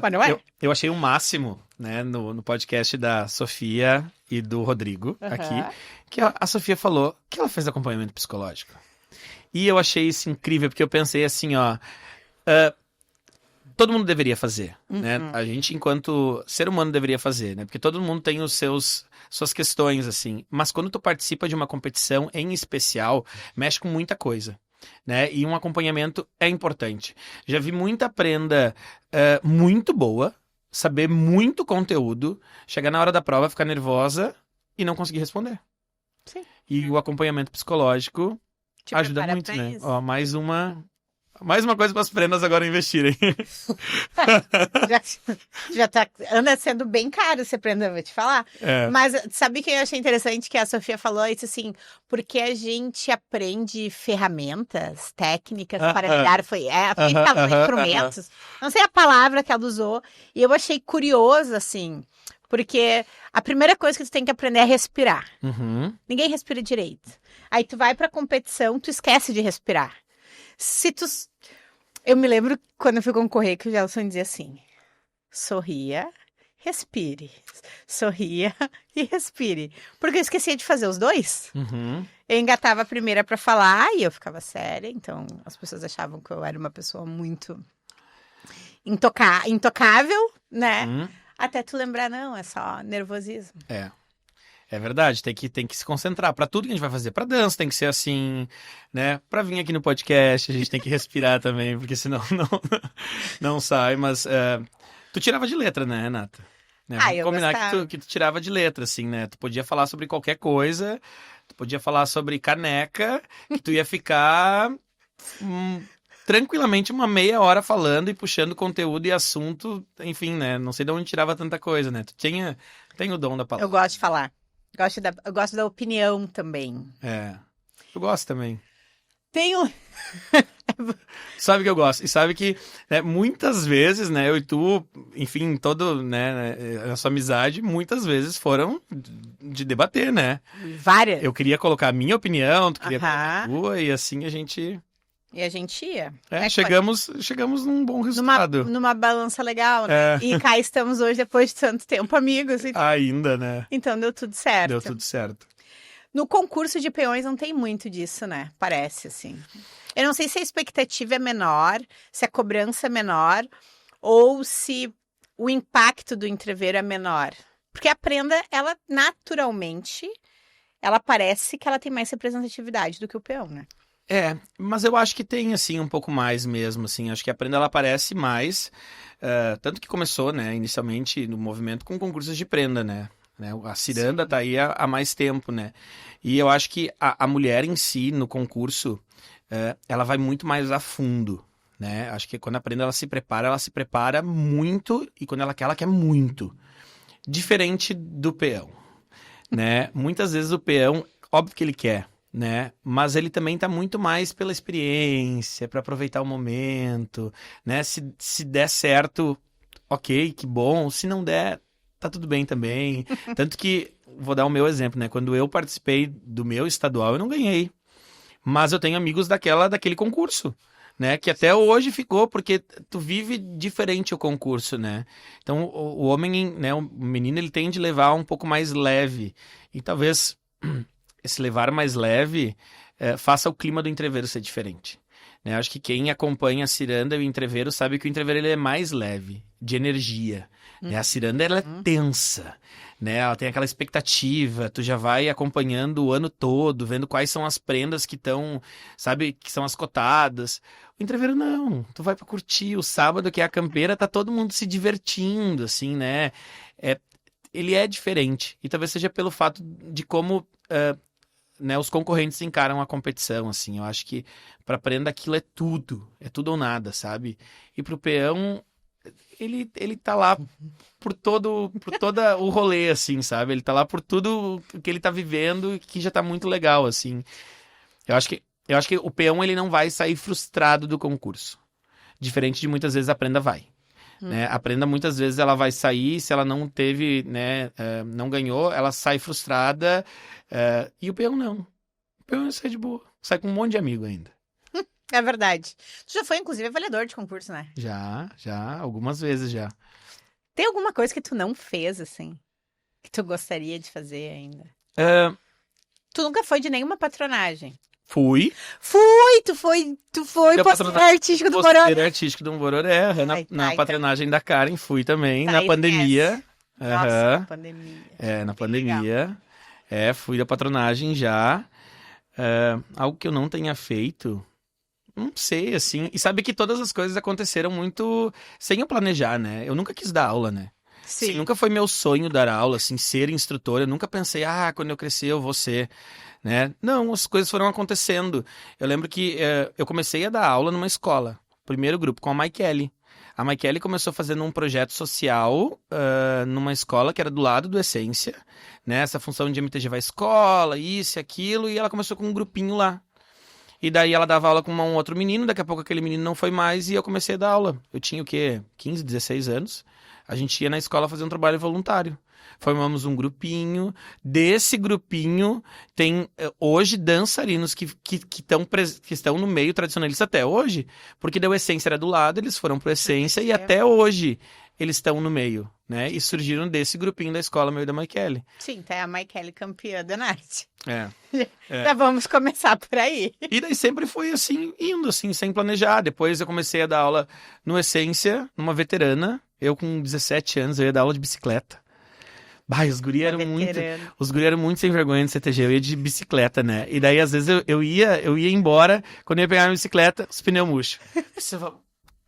Mas não é? eu achei o máximo, né, no podcast da Sofia e do Rodrigo aqui, que a Sofia falou que ela fez acompanhamento psicológico. E eu achei isso incrível, porque eu pensei assim, ó, todo mundo deveria fazer, né? A gente, enquanto ser humano, deveria fazer, né? Porque todo mundo tem suas questões, assim. Mas quando tu participa de uma competição, em especial, mexe com muita coisa, né? E um acompanhamento é importante. Já vi muita prenda muito boa, saber muito conteúdo, chegar na hora da prova, ficar nervosa e não conseguir responder. Sim. E o acompanhamento psicológico ajuda muito, né? Ó, mais uma coisa para as prendas agora investirem. Anda sendo bem caro ser prenda, vou te falar. Mas sabe o que eu achei interessante que a Sofia falou? Isso assim, porque a gente aprende ferramentas, técnicas para lidar, instrumentos. Não sei a palavra que ela usou. E eu achei curioso, assim, porque a primeira coisa que tu tem que aprender é respirar. Ninguém respira direito. Aí tu vai pra competição, tu esquece de respirar. Eu me lembro quando eu fui concorrer que o Gelson dizia assim, sorria, respire. Sorria e respire. Porque eu esquecia de fazer os 2. Eu engatava a primeira pra falar e eu ficava séria. Então as pessoas achavam que eu era uma pessoa muito intocável, né? Até tu lembrar, não, é só nervosismo. É verdade, tem que se concentrar. Pra tudo que a gente vai fazer, pra dança tem que ser assim, né? Pra vir aqui no podcast, a gente tem que respirar também, porque senão não sai. Mas tu tirava de letra, né, Renata? Né? Vamos combinar que tu tirava de letra, assim, né? Tu podia falar sobre qualquer coisa, tu podia falar sobre caneca, que tu ia ficar tranquilamente uma meia hora falando e puxando conteúdo e assunto, enfim, né? Não sei de onde tirava tanta coisa, né? Tu tem o dom da palavra. Eu gosto de falar. Eu gosto da opinião também. Eu gosto também. Tenho... Sabe que eu gosto. E sabe que muitas vezes, né, eu e tu, enfim, né, a nossa amizade, muitas vezes foram de debater, né? Várias. Eu queria colocar a minha opinião, tu queria colocar a tua, e assim a gente... E a gente ia. Chegamos num bom resultado. Numa balança legal, né? E cá estamos hoje, depois de tanto tempo, amigos. Ainda, né? Então deu tudo certo. Deu tudo certo. No concurso de peões não tem muito disso, né? Parece, assim. Eu não sei se a expectativa é menor, se a cobrança é menor, ou se o impacto do entreveiro é menor. Porque a prenda, ela naturalmente, ela parece que ela tem mais representatividade do que o peão, né? Mas eu acho que tem, assim, um pouco mais mesmo, assim, acho que a prenda, ela aparece mais, tanto que começou, né, inicialmente no movimento com concursos de prenda, né, a ciranda tá aí há mais tempo, né, e eu acho que a mulher em si, no concurso, ela vai muito mais a fundo, né, acho que quando a prenda ela se prepara muito, e quando ela quer muito, diferente do peão, né, muitas vezes o peão, óbvio que ele quer, né? Mas ele também tá muito mais pela experiência, para aproveitar o momento, né? Se der certo, ok, que bom. Se não der, tá tudo bem também. Tanto que, vou dar o meu exemplo, né? Quando eu participei do meu estadual, eu não ganhei. Mas eu tenho amigos daquele concurso, né? Que até hoje ficou, porque tu vive diferente o concurso, né? Então, o homem, né? O menino, ele tende a levar um pouco mais leve. E talvez esse levar mais leve faça o clima do entreveiro ser diferente. Né? Acho que quem acompanha a ciranda e o entreveiro sabe que o entreveiro ele é mais leve, de energia. Né? A ciranda ela é tensa, né? Ela tem aquela expectativa, tu já vai acompanhando o ano todo, vendo quais são as prendas que estão, sabe, que são as cotadas. O entreveiro não, tu vai pra curtir. O sábado, que é a campeira, tá todo mundo se divertindo, assim, né? Ele é diferente. E talvez seja pelo fato de como... né, os concorrentes encaram a competição, assim. Eu acho que pra prenda aquilo é tudo ou nada, sabe? E pro peão, ele tá lá por toda o rolê, assim, sabe? Ele tá lá por tudo que ele tá vivendo e que já tá muito legal, assim. Eu acho que o peão, ele não vai sair frustrado do concurso. Diferente de muitas vezes a prenda vai. Né? A prenda, muitas vezes, ela vai sair, se ela não teve, né, não ganhou, ela sai frustrada, e o peão não. O peão sai de boa, sai com um monte de amigo ainda. É verdade. Tu já foi, inclusive, avaliador de concurso, né? Já, algumas vezes já. Tem alguma coisa que tu não fez, assim, que tu gostaria de fazer ainda? Tu nunca foi de nenhuma patronagem? Fui. Tu foi posteiro artístico do Bororé. Posteiro artístico do Bororé, na patronagem da Karen, fui também, na pandemia. Nossa, na pandemia. Na pandemia. Fui da patronagem já. Algo que eu não tenha feito, não sei, assim. E sabe que todas as coisas aconteceram muito sem eu planejar, né? Eu nunca quis dar aula, né? Sim. Nunca foi meu sonho dar aula, assim, ser instrutor. Eu nunca pensei, quando eu crescer eu vou ser, né? Não, as coisas foram acontecendo. Eu lembro que eu comecei a dar aula numa escola, primeiro grupo, com a Maikele. A Maikele começou fazendo um projeto social numa escola que era do lado do Essência, né? Essa função de MTG vai à escola, isso e aquilo, e ela começou com um grupinho lá. E daí ela dava aula com um outro menino, daqui a pouco aquele menino não foi mais e eu comecei a dar aula. Eu tinha o quê? 15, 16 anos. A gente ia na escola fazer um trabalho voluntário. Formamos um grupinho. Desse grupinho tem hoje dançarinos que estão no meio tradicionalista até hoje, porque deu Essência era do lado, eles foram pro Essência e até hoje eles estão no meio, né? E surgiram desse grupinho da escola meio da Maikele. Sim, tá a Maikele campeã da Narte. Já vamos começar por aí. E daí sempre foi assim, indo assim, sem planejar. Depois eu comecei a dar aula no Essência, numa veterana. Eu com 17 anos, eu ia dar aula de bicicleta. Os guri eram muito sem vergonha no CTG, eu ia de bicicleta, né? E daí, às vezes, eu ia embora, quando eu ia pegar a minha bicicleta, os pneus murchos. Você fala,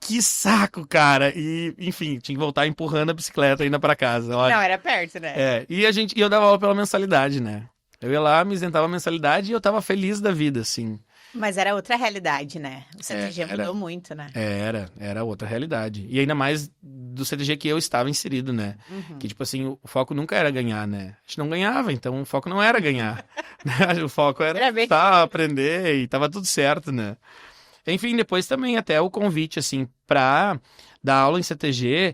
que saco, cara! E, enfim, tinha que voltar empurrando a bicicleta ainda pra casa. Olha. Não, era perto, né? E eu dava aula pela mensalidade, né? Eu ia lá, me isentava a mensalidade e eu tava feliz da vida, assim. Mas era outra realidade, né? O CTG mudou muito, né? Era outra realidade. E ainda mais do CTG que eu estava inserido, né? Que, tipo assim, o foco nunca era ganhar, né? A gente não ganhava, então o foco não era ganhar. O foco era aprender e tava tudo certo, né? Enfim, depois também até o convite, assim, pra dar aula em CTG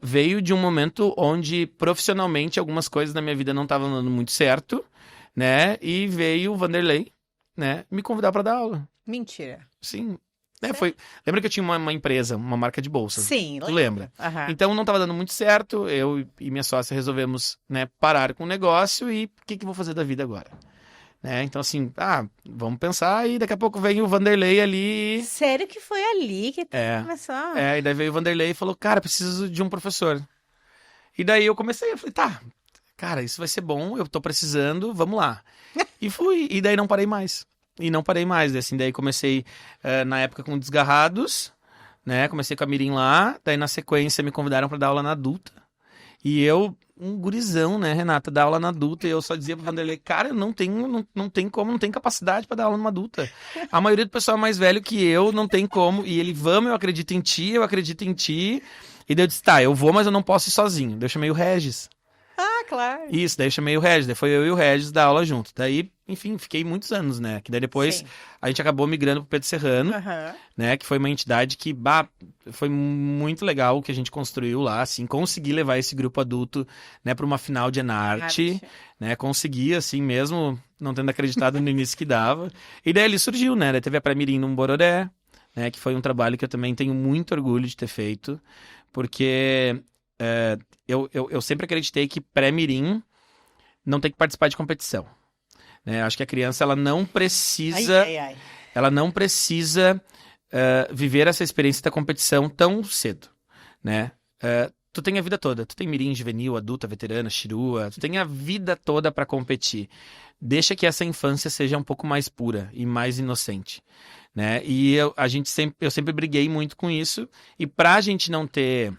veio de um momento onde profissionalmente algumas coisas na minha vida não estavam dando muito certo, né? E veio o Vanderlei, né, me convidar para dar aula. Mentira. Sim. Lembra que eu tinha uma empresa, uma marca de bolsas? Sim, tu lembra? Uhum. Então não estava dando muito certo, eu e minha sócia resolvemos, né, parar com o negócio e o que eu vou fazer da vida agora? Né? Então assim, vamos pensar e daqui a pouco vem o Vanderlei ali. Sério que foi ali que começou? E daí veio o Vanderlei e falou, cara, preciso de um professor. E daí eu comecei, eu falei, cara, isso vai ser bom, eu tô precisando, vamos lá. E fui, e daí não parei mais. Assim, daí comecei na época com Desgarrados, né? Comecei com a Mirim lá, daí na sequência me convidaram para dar aula na adulta. E eu, um gurizão, né, Renata, dar aula na adulta, e eu só dizia pro Vanderlei, cara, não tem capacidade para dar aula numa adulta. A maioria do pessoal é mais velho que eu, não tem como. E ele, vamos, eu acredito em ti. E daí eu disse, eu vou, mas eu não posso ir sozinho. Daí eu chamei o Regis. Claro. Isso, daí eu chamei o Regis, daí foi eu e o Regis dar aula junto. Daí, enfim, fiquei muitos anos, né? Que daí depois a gente acabou migrando pro Pedro Serrano, né? Que foi uma entidade que, foi muito legal o que a gente construiu lá, assim, consegui levar esse grupo adulto, né, pra uma final de Enarte, né? Consegui, assim, mesmo não tendo acreditado no início que dava. E daí ele surgiu, né? Daí teve a Pré-Mirim no Bororé, né, que foi um trabalho que eu também tenho muito orgulho de ter feito, porque eu sempre acreditei que pré-mirim não tem que participar de competição. Né? Acho que a criança ela não precisa, ela não precisa viver essa experiência da competição tão cedo, né? Tu tem a vida toda, tu tem mirim, juvenil, adulta, veterana, chirua, tu tem a vida toda para competir. Deixa que essa infância seja um pouco mais pura e mais inocente, né? E eu sempre briguei muito com isso, e pra gente não ter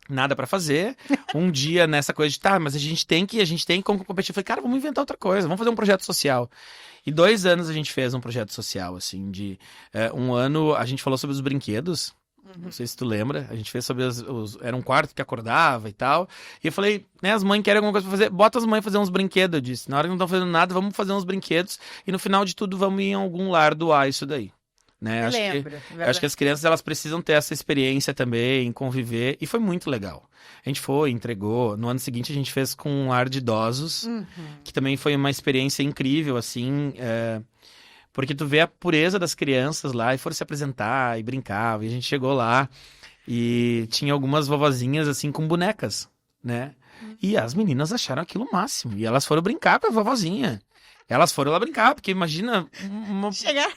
nada pra fazer, um dia nessa coisa de, mas a gente tem que competir. Eu falei, cara, vamos inventar outra coisa, vamos fazer um projeto social. E 2 anos a gente fez um projeto social, assim, um ano a gente falou sobre os brinquedos. Não sei se tu lembra, a gente fez sobre era um quarto que acordava e tal, e eu falei, né, as mães querem alguma coisa pra fazer, bota as mães fazer uns brinquedos, eu disse, na hora que não estão fazendo nada, vamos fazer uns brinquedos, e no final de tudo vamos ir em algum lar doar isso daí. Né? Acho que as crianças elas precisam ter essa experiência também, conviver, e foi muito legal. A gente foi, entregou, no ano seguinte a gente fez com um lar de idosos, que também foi uma experiência incrível, assim, porque tu vê a pureza das crianças lá, e foram se apresentar, e brincar, e a gente chegou lá, e tinha algumas vovozinhas, assim, com bonecas, né? E as meninas acharam aquilo o máximo, e elas foram brincar com a vovozinha. Elas foram lá brincar, porque imagina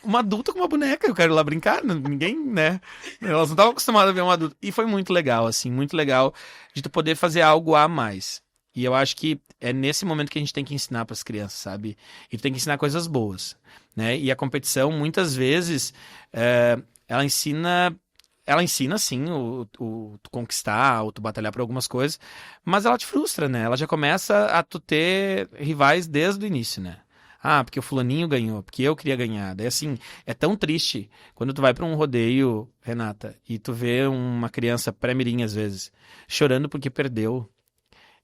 uma adulta com uma boneca, eu quero ir lá brincar, ninguém, né? Elas não estavam acostumadas a ver uma adulta. E foi muito legal, assim, muito legal de tu poder fazer algo a mais. E eu acho que é nesse momento que a gente tem que ensinar para as crianças, sabe? E tu tem que ensinar coisas boas, né? E a competição, muitas vezes, ela ensina sim tu conquistar ou tu batalhar por algumas coisas, mas ela te frustra, né? Ela já começa a tu ter rivais desde o início, né? Porque o fulaninho ganhou, porque eu queria ganhar. Daí, assim, é tão triste quando tu vai pra um rodeio, Renata, e tu vê uma criança pré-mirim, às vezes, chorando porque perdeu.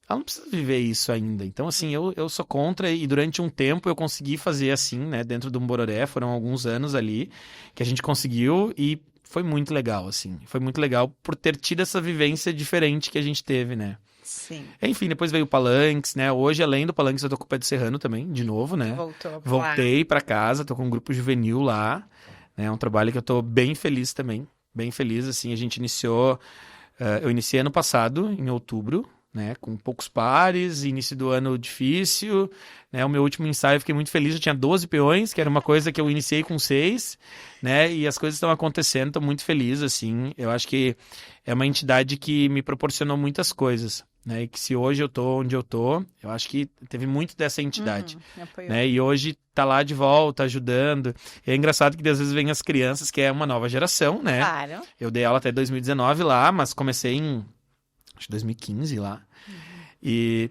Ela não precisa viver isso ainda. Então, assim, eu sou contra, e durante um tempo eu consegui fazer assim, né, dentro do Mbororé, foram alguns anos ali que a gente conseguiu, e foi muito legal, assim. Foi muito legal por ter tido essa vivência diferente que a gente teve, né? Sim. Enfim, depois veio o Palanques, né? Hoje, além do Palanques, eu tô com o Pé de Serrano também, de novo, né? Voltei pra casa, tô com um grupo juvenil lá, né? É um trabalho que eu tô bem feliz também, bem feliz, assim. A gente iniciou, eu iniciei ano passado, em outubro, né? Com poucos pares, início do ano difícil, né? O meu último ensaio eu fiquei muito feliz, eu tinha 12 peões, que era uma coisa que eu iniciei com 6, né? E as coisas estão acontecendo, tô muito feliz, assim. Eu acho que é uma entidade que me proporcionou muitas coisas, né? E que se hoje eu tô onde eu tô, eu acho que teve muito dessa entidade, né? E hoje tá lá de volta, ajudando. E é engraçado que às vezes vem as crianças, que é uma nova geração, né? Claro. Eu dei aula até 2019 lá, mas comecei em, acho que 2015 lá. E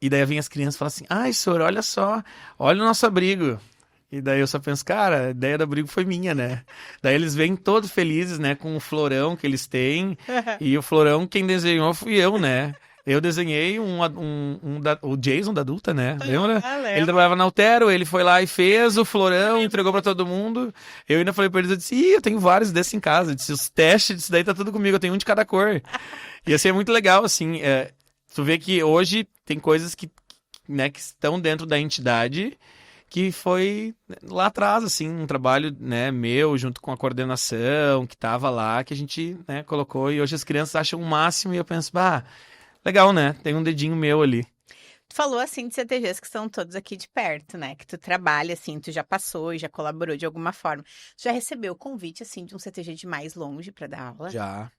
daí vem as crianças e falam assim, ai, senhor, olha só, olha o nosso abrigo. E daí eu só penso, cara, a ideia do abrigo foi minha, né? Daí eles vêm todos felizes, né, com o florão que eles têm. E o florão quem desenhou fui eu, né? Eu desenhei o Jason da adulta, né? Lembra? Ele trabalhava na Altero, ele foi lá e fez o florão, entregou pra todo mundo. Eu ainda falei pra eles, eu disse, eu tenho vários desses em casa. Eu disse, os testes disso daí tá tudo comigo, eu tenho um de cada cor. E assim, é muito legal, assim, tu vê que hoje tem coisas que, né, que estão dentro da entidade, que foi lá atrás, assim, um trabalho, né, meu, junto com a coordenação, que tava lá, que a gente, né, colocou, e hoje as crianças acham o máximo, e eu penso, legal, né, tem um dedinho meu ali. Tu falou, assim, de CTGs que são todos aqui de perto, né, que tu trabalha, assim, tu já passou e já colaborou de alguma forma. Tu já recebeu convite, assim, de um CTG de mais longe pra dar aula? Já.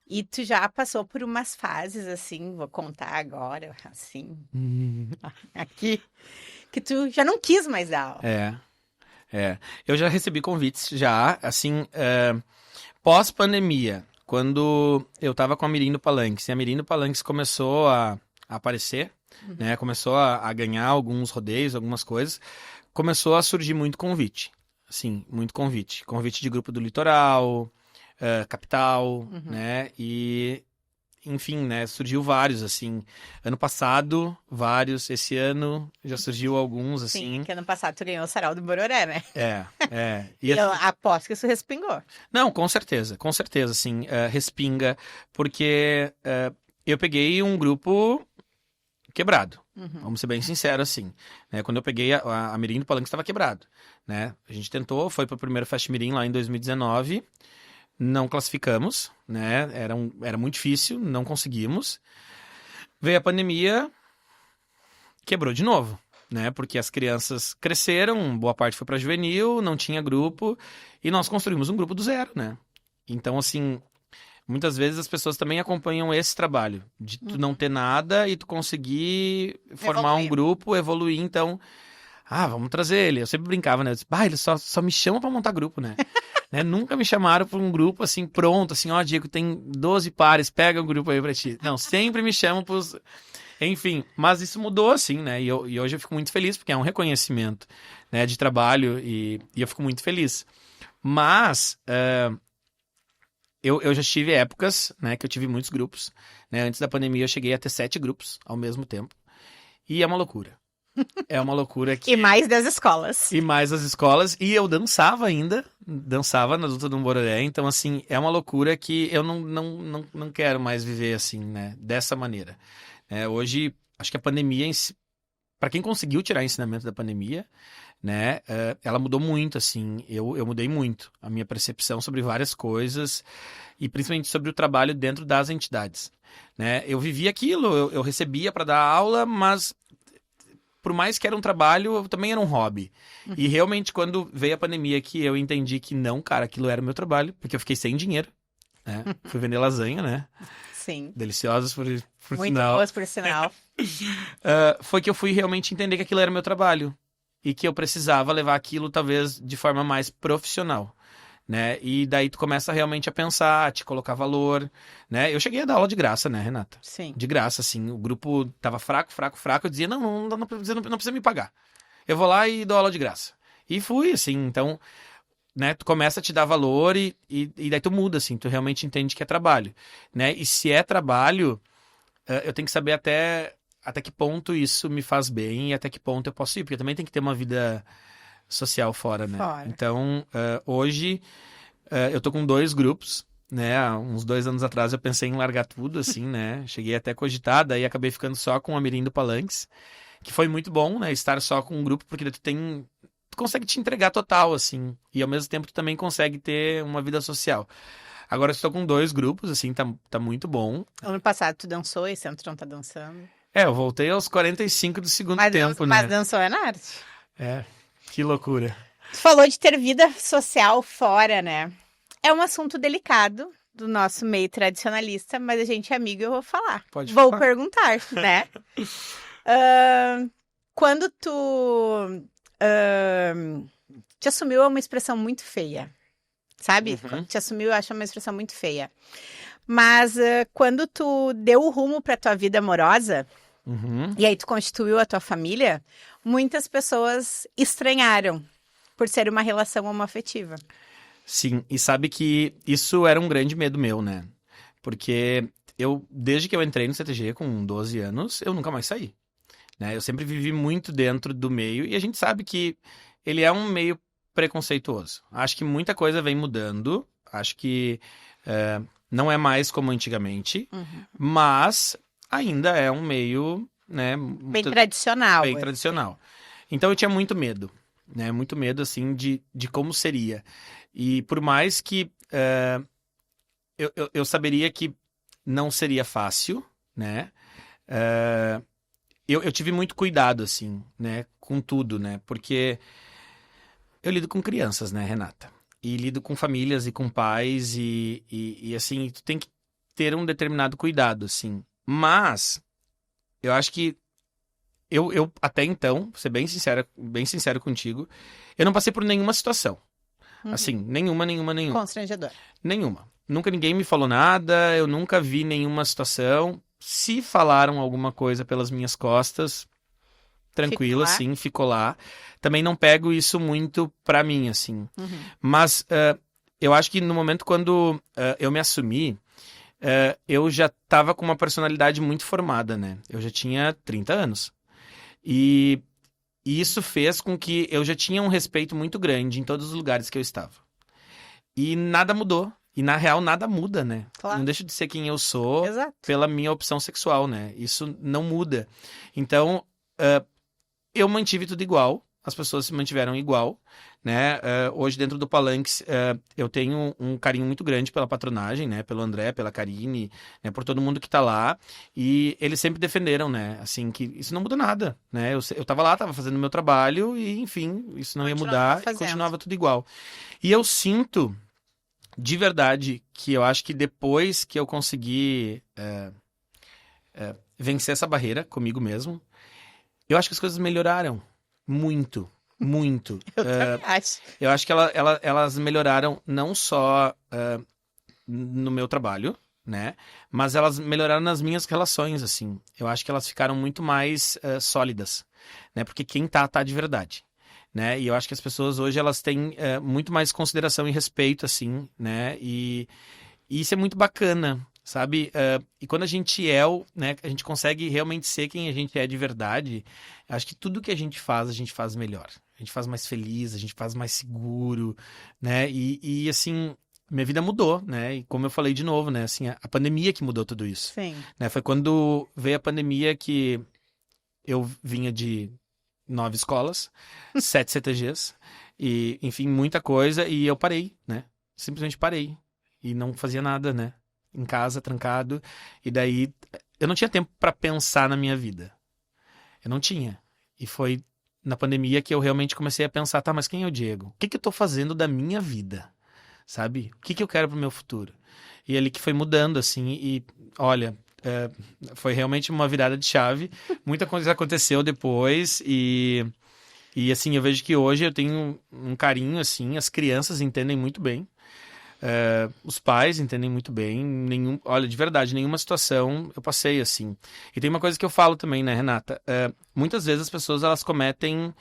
E tu já passou por umas fases, assim, vou contar agora, assim, aqui, que tu já não quis mais dar aula. Eu já recebi convites, já, assim, pós-pandemia, quando eu tava com a Mirim do Palanques, e a Mirim do Palanques começou a aparecer, né, começou a ganhar alguns rodeios, algumas coisas, começou a surgir muito convite, assim, muito convite. Convite de grupo do litoral, capital, né, e enfim, né, surgiu vários, assim, ano passado, vários, esse ano já surgiu alguns, assim. Sim, que ano passado tu ganhou o Sarau do Bororé, né? E eu aposto que isso respingou. Não, com certeza, assim, respinga, porque eu peguei um grupo quebrado, vamos ser bem sinceros, assim, né, quando eu peguei a Mirim do Palanque estava quebrado, né? A gente tentou, foi para o primeiro Fast Mirim lá em 2019, não classificamos, né? Era muito difícil, não conseguimos. Veio a pandemia, quebrou de novo, né? Porque as crianças cresceram, boa parte foi para juvenil, não tinha grupo, e nós construímos um grupo do zero, né? Então, assim, muitas vezes as pessoas também acompanham esse trabalho, de tu não ter nada e tu conseguir formar um grupo, evoluir, então... vamos trazer ele. Eu sempre brincava, né? Eu disse, ele só me chama pra montar grupo, né? Né? Nunca me chamaram pra um grupo assim, pronto, assim, Diego, tem 12 pares, pega um grupo aí pra ti. Não, sempre me chamam pros... Enfim, mas isso mudou, assim, né? E hoje eu fico muito feliz, porque é um reconhecimento, né, de trabalho e eu fico muito feliz. Mas eu já tive épocas, né, que eu tive muitos grupos, né? Antes da pandemia eu cheguei a ter 7 grupos ao mesmo tempo. E é uma loucura. É uma loucura que... E mais das escolas. E mais as escolas. E eu dançava ainda. Dançava na luta do Bororé. Então, assim, é uma loucura que eu não quero mais viver assim, né? Dessa maneira. Hoje, acho que a pandemia... Para quem conseguiu tirar ensinamento da pandemia, né? Ela mudou muito, assim. Eu mudei muito. A minha percepção sobre várias coisas. E principalmente sobre o trabalho dentro das entidades. Né? Eu vivia aquilo. Eu recebia para dar aula, mas... Por mais que era um trabalho, também era um hobby. E realmente, quando veio a pandemia, que eu entendi que não, cara, aquilo era o meu trabalho, porque eu fiquei sem dinheiro, né? Fui vender lasanha, né? Sim. Deliciosas, por Muito sinal. boas, por sinal. Foi que eu fui realmente entender que aquilo era o meu trabalho. E que eu precisava levar aquilo, talvez, de forma mais profissional. Né? E daí tu começa realmente a pensar, a te colocar valor, né? Eu cheguei a dar aula de graça, né, Renata? Sim. De graça, assim. O grupo tava fraco. Eu dizia, não precisa me pagar. Eu vou lá e dou aula de graça. E fui, assim. Então, né, tu começa a te dar valor e daí tu muda, assim. Tu realmente entende que é trabalho, né? E se é trabalho, eu tenho que saber até que ponto isso me faz bem e até que ponto eu posso ir. Porque também tem que ter uma vida... social fora, né? Então, hoje, eu tô com 2 grupos, né? Há uns 2 anos atrás eu pensei em largar tudo, assim, né? Cheguei até a cogitar, daí acabei ficando só com a Mirim do Palanques, que foi muito bom, né? Estar só com um grupo, porque tu consegue te entregar total, assim, e ao mesmo tempo tu também consegue ter uma vida social. Agora eu estou com 2 grupos, assim, tá muito bom. Ano passado tu dançou, esse ano tu não tá dançando. Eu voltei aos 45 do segundo tempo, né? Mas dançou é na arte. Que loucura. Tu falou de ter vida social fora, né? É um assunto delicado do nosso meio tradicionalista, mas a gente é amigo e eu vou falar. Vou perguntar, né? Quando tu te assumiu é uma expressão muito feia, sabe? Te assumiu, eu acho uma expressão muito feia. Mas quando tu deu o rumo pra tua vida amorosa... E aí tu constituiu a tua família, muitas pessoas estranharam por ser uma relação homoafetiva. Sim, e sabe que isso era um grande medo meu, né? Porque desde que eu entrei no CTG com 12 anos, eu nunca mais saí. Né? Eu sempre vivi muito dentro do meio e a gente sabe que ele é um meio preconceituoso. Acho que muita coisa vem mudando, acho que não é mais como antigamente, mas... ainda é um meio, né... Bem tradicional. Bem tradicional. Então eu tinha muito medo, né? Muito medo, assim, de como seria. E por mais que eu saberia que não seria fácil, né? Eu tive muito cuidado, assim, né? Com tudo, né? Porque eu lido com crianças, né, Renata? E lido com famílias e com pais e assim, tu tem que ter um determinado cuidado, assim. Mas, eu acho que eu até então, vou ser bem sincero contigo, eu não passei por nenhuma situação. Assim, nenhuma. Constrangedor. Nenhuma. Nunca ninguém me falou nada, eu nunca vi nenhuma situação. Se falaram alguma coisa pelas minhas costas, tranquilo, assim, ficou lá. Também não pego isso muito pra mim, assim. Mas eu acho que no momento quando eu me assumi, eu já estava com uma personalidade muito formada, né? Eu já tinha 30 anos. E isso fez com que eu já tinha um respeito muito grande em todos os lugares que eu estava. E nada mudou. E na real nada muda, né? Claro. Não deixo de ser quem eu sou. Exato. Pela minha opção sexual, né? Isso não muda. Então, eu mantive tudo igual. as pessoas se mantiveram igual, né? Hoje, dentro do Palanques, eu tenho um carinho muito grande pela patronagem, né? Pelo André, pela Karine, né? Por todo mundo que tá lá. E eles sempre defenderam, né? Assim, que isso não muda nada, né? Eu tava lá, tava fazendo o meu trabalho e, enfim, isso não ia mudar e continuava tudo igual. E eu sinto, de verdade, que eu acho que depois que eu consegui vencer essa barreira comigo mesmo, eu acho que as coisas melhoraram muito, muito. Eu também acho. Eu acho que elas melhoraram não só no meu trabalho, né? Mas elas melhoraram nas minhas relações, assim. Eu acho que elas ficaram muito mais sólidas, né? Porque quem tá de verdade, né? E eu acho que as pessoas hoje, elas têm muito mais consideração e respeito, assim, né? E isso é muito bacana, sabe? E quando a gente né? A gente consegue realmente ser quem a gente é de verdade. Acho que tudo que a gente faz melhor. A gente faz mais feliz, a gente faz mais seguro, né? E assim, minha vida mudou, né? E como eu falei de novo, né? Assim, a pandemia que mudou tudo isso. Sim. Né? Foi quando veio a pandemia que eu vinha de 9 escolas, 7 CTGs, e, enfim, muita coisa, e eu parei, né? Simplesmente parei. E não fazia nada, né? Em casa, trancado. E daí, eu não tinha tempo para pensar na minha vida. Eu não tinha. E foi na pandemia que eu realmente comecei a pensar, tá, mas quem é o Diego? O que eu tô fazendo da minha vida? Sabe? O que eu quero pro meu futuro? E ali que foi mudando, assim, e olha, foi realmente uma virada de chave. Muita coisa aconteceu depois e assim, eu vejo que hoje eu tenho um carinho, assim, as crianças entendem muito bem. Os pais entendem muito bem. Olha, de verdade, nenhuma situação eu passei assim. E tem uma coisa que eu falo também, né, Renata? Muitas vezes as pessoas elas cometem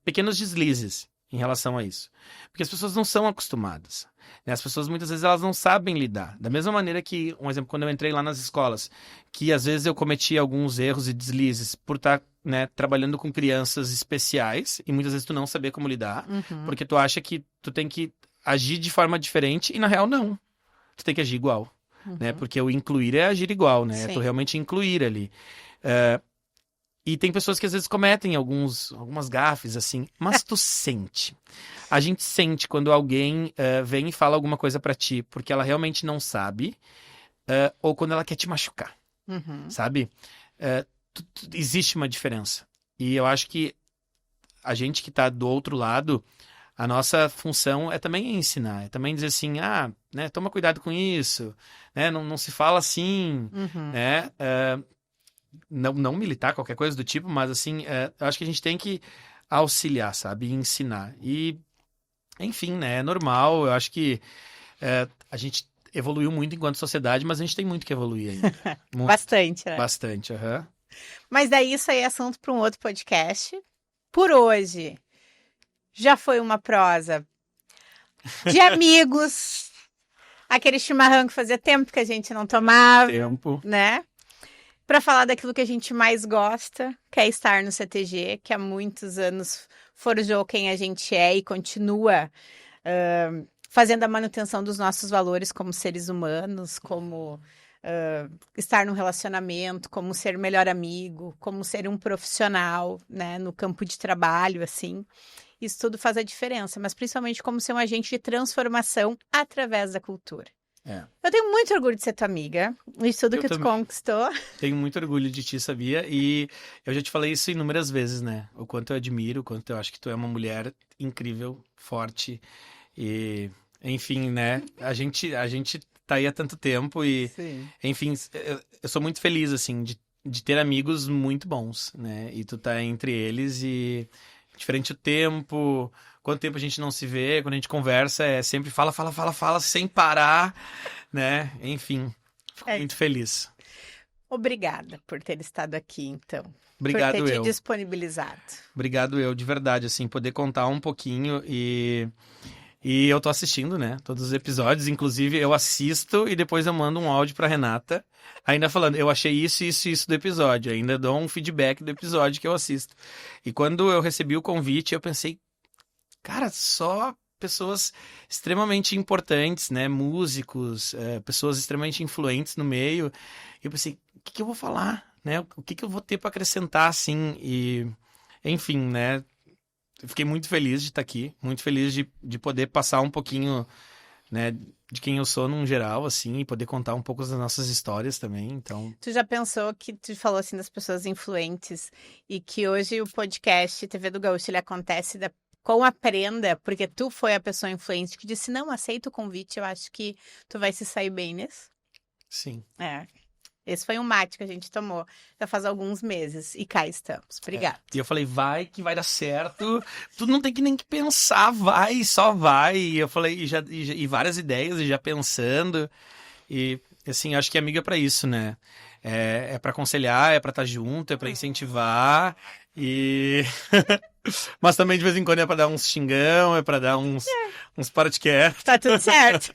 pequenos deslizes em relação a isso. Porque as pessoas não são acostumadas. Né? As pessoas muitas vezes elas não sabem lidar. Da mesma maneira que, um exemplo, quando eu entrei lá nas escolas, que às vezes eu cometia alguns erros e deslizes por estar, né, trabalhando com crianças especiais e muitas vezes tu não saber como lidar, porque tu acha que tu tem que agir de forma diferente e na real não. Tu tem que agir igual, né? Porque o incluir é agir igual, né? Sim. É tu realmente incluir ali. E tem pessoas que às vezes cometem algumas gafes, assim, mas tu sente. A gente sente quando alguém vem e fala alguma coisa pra ti porque ela realmente não sabe ou quando ela quer te machucar, sabe? Existe uma diferença. E eu acho que a gente que tá do outro lado, a nossa função é também ensinar, é também dizer assim, né, toma cuidado com isso, né, não se fala assim, né, não militar, qualquer coisa do tipo, mas assim, eu acho que a gente tem que auxiliar, sabe, e ensinar. E, enfim, né, é normal, eu acho que a gente evoluiu muito enquanto sociedade, mas a gente tem muito que evoluir ainda. Bastante, né? Bastante, aham. Mas daí isso aí é assunto para um outro podcast. Por hoje, já foi uma prosa de amigos, aquele chimarrão que fazia tempo que a gente não tomava, Tempo. né? Para falar daquilo que a gente mais gosta, que é estar no CTG, que há muitos anos forjou quem a gente é e continua fazendo a manutenção dos nossos valores como seres humanos, como estar num relacionamento, como ser melhor amigo, como ser um profissional, né, no campo de trabalho, assim. Isso tudo faz a diferença, mas principalmente como ser um agente de transformação através da cultura. Eu tenho muito orgulho de ser tua amiga, de tudo que tu conquistou. Tenho muito orgulho de ti, sabia? E eu já te falei isso inúmeras vezes, né? O quanto eu admiro, o quanto eu acho que tu é uma mulher incrível, forte e, enfim, né? A gente tá aí há tanto tempo e, Sim. enfim, eu sou muito feliz, assim, de ter amigos muito bons, né? E tu tá entre eles e diferente o tempo, quanto tempo a gente não se vê, quando a gente conversa, é sempre fala, sem parar, né? Enfim, fico muito feliz. Obrigada por ter estado aqui, então. Obrigado por ter eu. te disponibilizado. Obrigado eu, de verdade, assim, poder contar um pouquinho e eu tô assistindo, né, todos os episódios, inclusive eu assisto e depois eu mando um áudio pra Renata, ainda falando, eu achei isso do episódio, ainda dou um feedback do episódio que eu assisto. E quando eu recebi o convite, eu pensei, cara, só pessoas extremamente importantes, né, músicos, pessoas extremamente influentes no meio, e eu pensei, o que eu vou falar, né, o que eu vou ter pra acrescentar, assim, e, enfim, né, fiquei muito feliz de estar aqui, muito feliz de poder passar um pouquinho, né, de quem eu sou num geral, assim, e poder contar um pouco das nossas histórias também, então... Tu já pensou que tu falou assim das pessoas influentes e que hoje o podcast TV do Gaúcho ele acontece com a Prenda, porque tu foi a pessoa influente que disse, não, aceita o convite, eu acho que tu vai se sair bem nisso. Sim. Esse foi um mate que a gente tomou já faz alguns meses e cá estamos. Obrigada. E eu falei, vai que vai dar certo, tu não tem que nem que pensar, vai, só vai. E eu falei, e várias ideias, e já pensando, e assim, acho que amiga é pra isso, né? É pra aconselhar, é pra estar junto, é pra incentivar, e... Mas também de vez em quando é pra dar uns xingão, é pra dar uns podcast. Tá tudo certo.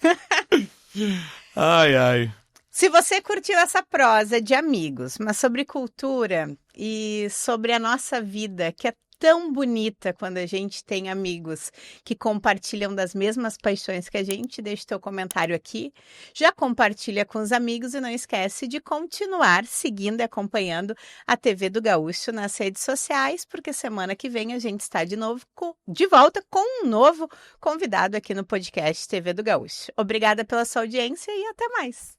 Ai, ai. Se você curtiu essa prosa de amigos, mas sobre cultura e sobre a nossa vida, que é tão bonita quando a gente tem amigos que compartilham das mesmas paixões que a gente, deixa o teu comentário aqui, já compartilha com os amigos e não esquece de continuar seguindo e acompanhando a TV do Gaúcho nas redes sociais, porque semana que vem a gente está de volta com um novo convidado aqui no podcast TV do Gaúcho. Obrigada pela sua audiência e até mais!